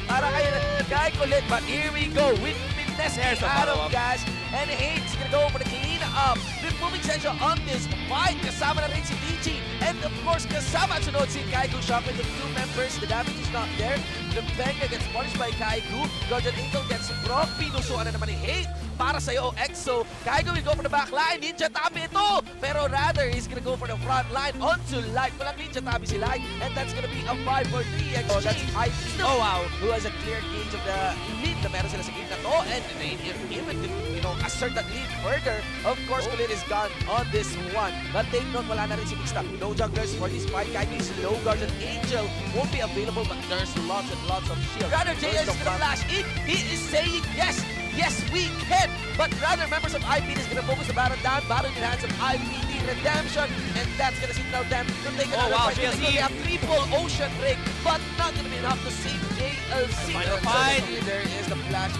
[SPEAKER 2] para kayo na guy kulit, but here we go with fitness out of gas and Hates gonna go for the clean up. Removing Zensho on this fight. Kasama na rin si DG and of course kasama at sunod si Kaigu Shock with the 2 members. The damage is not there. The Venga gets punished by Kaigu. Guardian Angel gets Brock. Pinusuan na naman ni Hate para sa'yo EXO. Kaigu will go for the back line. Ninja Tabi ito. Pero rather, he's gonna go for the front line onto Light. Walang Ninja Tabi si Light. And that's gonna be a 5-for-3 exchange. Oh, that's IPT. Oh, wow. Who has a clear gauge of the lead na meron sila sa game na to. And they even, assert that lead further. Of course, Kulit is gone on this one. But take note, wala na rin si Mixta. No junglers for this fight. Kaigu is low. Guardian Angel won't be available, but there's lots and lots of shield. Rather, JS is gonna flash in. He is saying yes. Yes, we can! But rather, members of IPT is gonna focus the Baron down. Baron in the hands of IPT Redemption. And that's gonna signal them to take another fight. They have triple Ocean Ring, but not gonna be enough to save JLC.
[SPEAKER 1] Final fight!
[SPEAKER 2] There is the flash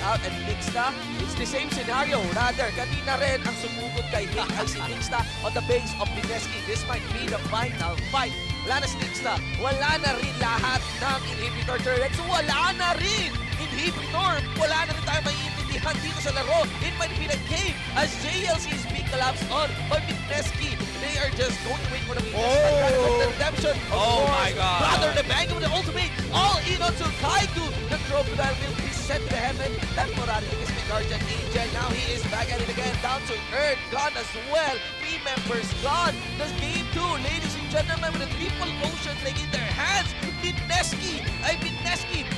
[SPEAKER 2] out, and Nixta, it's the same scenario. Rather, kanina rin ang sumugod kay Hit ay si Nixta on the base of Bineski. This might be the final fight. Wala na si Nixta. Wala na rin lahat ng inhibitor turrets. Wala na rin inhibitor. Wala na rin tayo maiintindihan dito sa laro. It might be the game as JLC is being collapsed on by Bineski. They are just going to wait for the the redemption.
[SPEAKER 1] Oh my God.
[SPEAKER 2] Rather, the bang with the ultimate. All in onto Kaigu. The crocodile will be sent to heaven. Temporarily is my Guardian Angel. Now he is back at it again. Down to earth. Gone as well. 3 members gone. The game 2, ladies and gentlemen, with a triple Ocean Ring in their hands. Bineski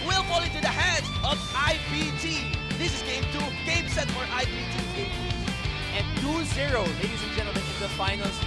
[SPEAKER 2] will fall into the hands of IPT. This is game 2. Game set for IPT.
[SPEAKER 1] And 2-0, ladies and gentlemen, in the finals.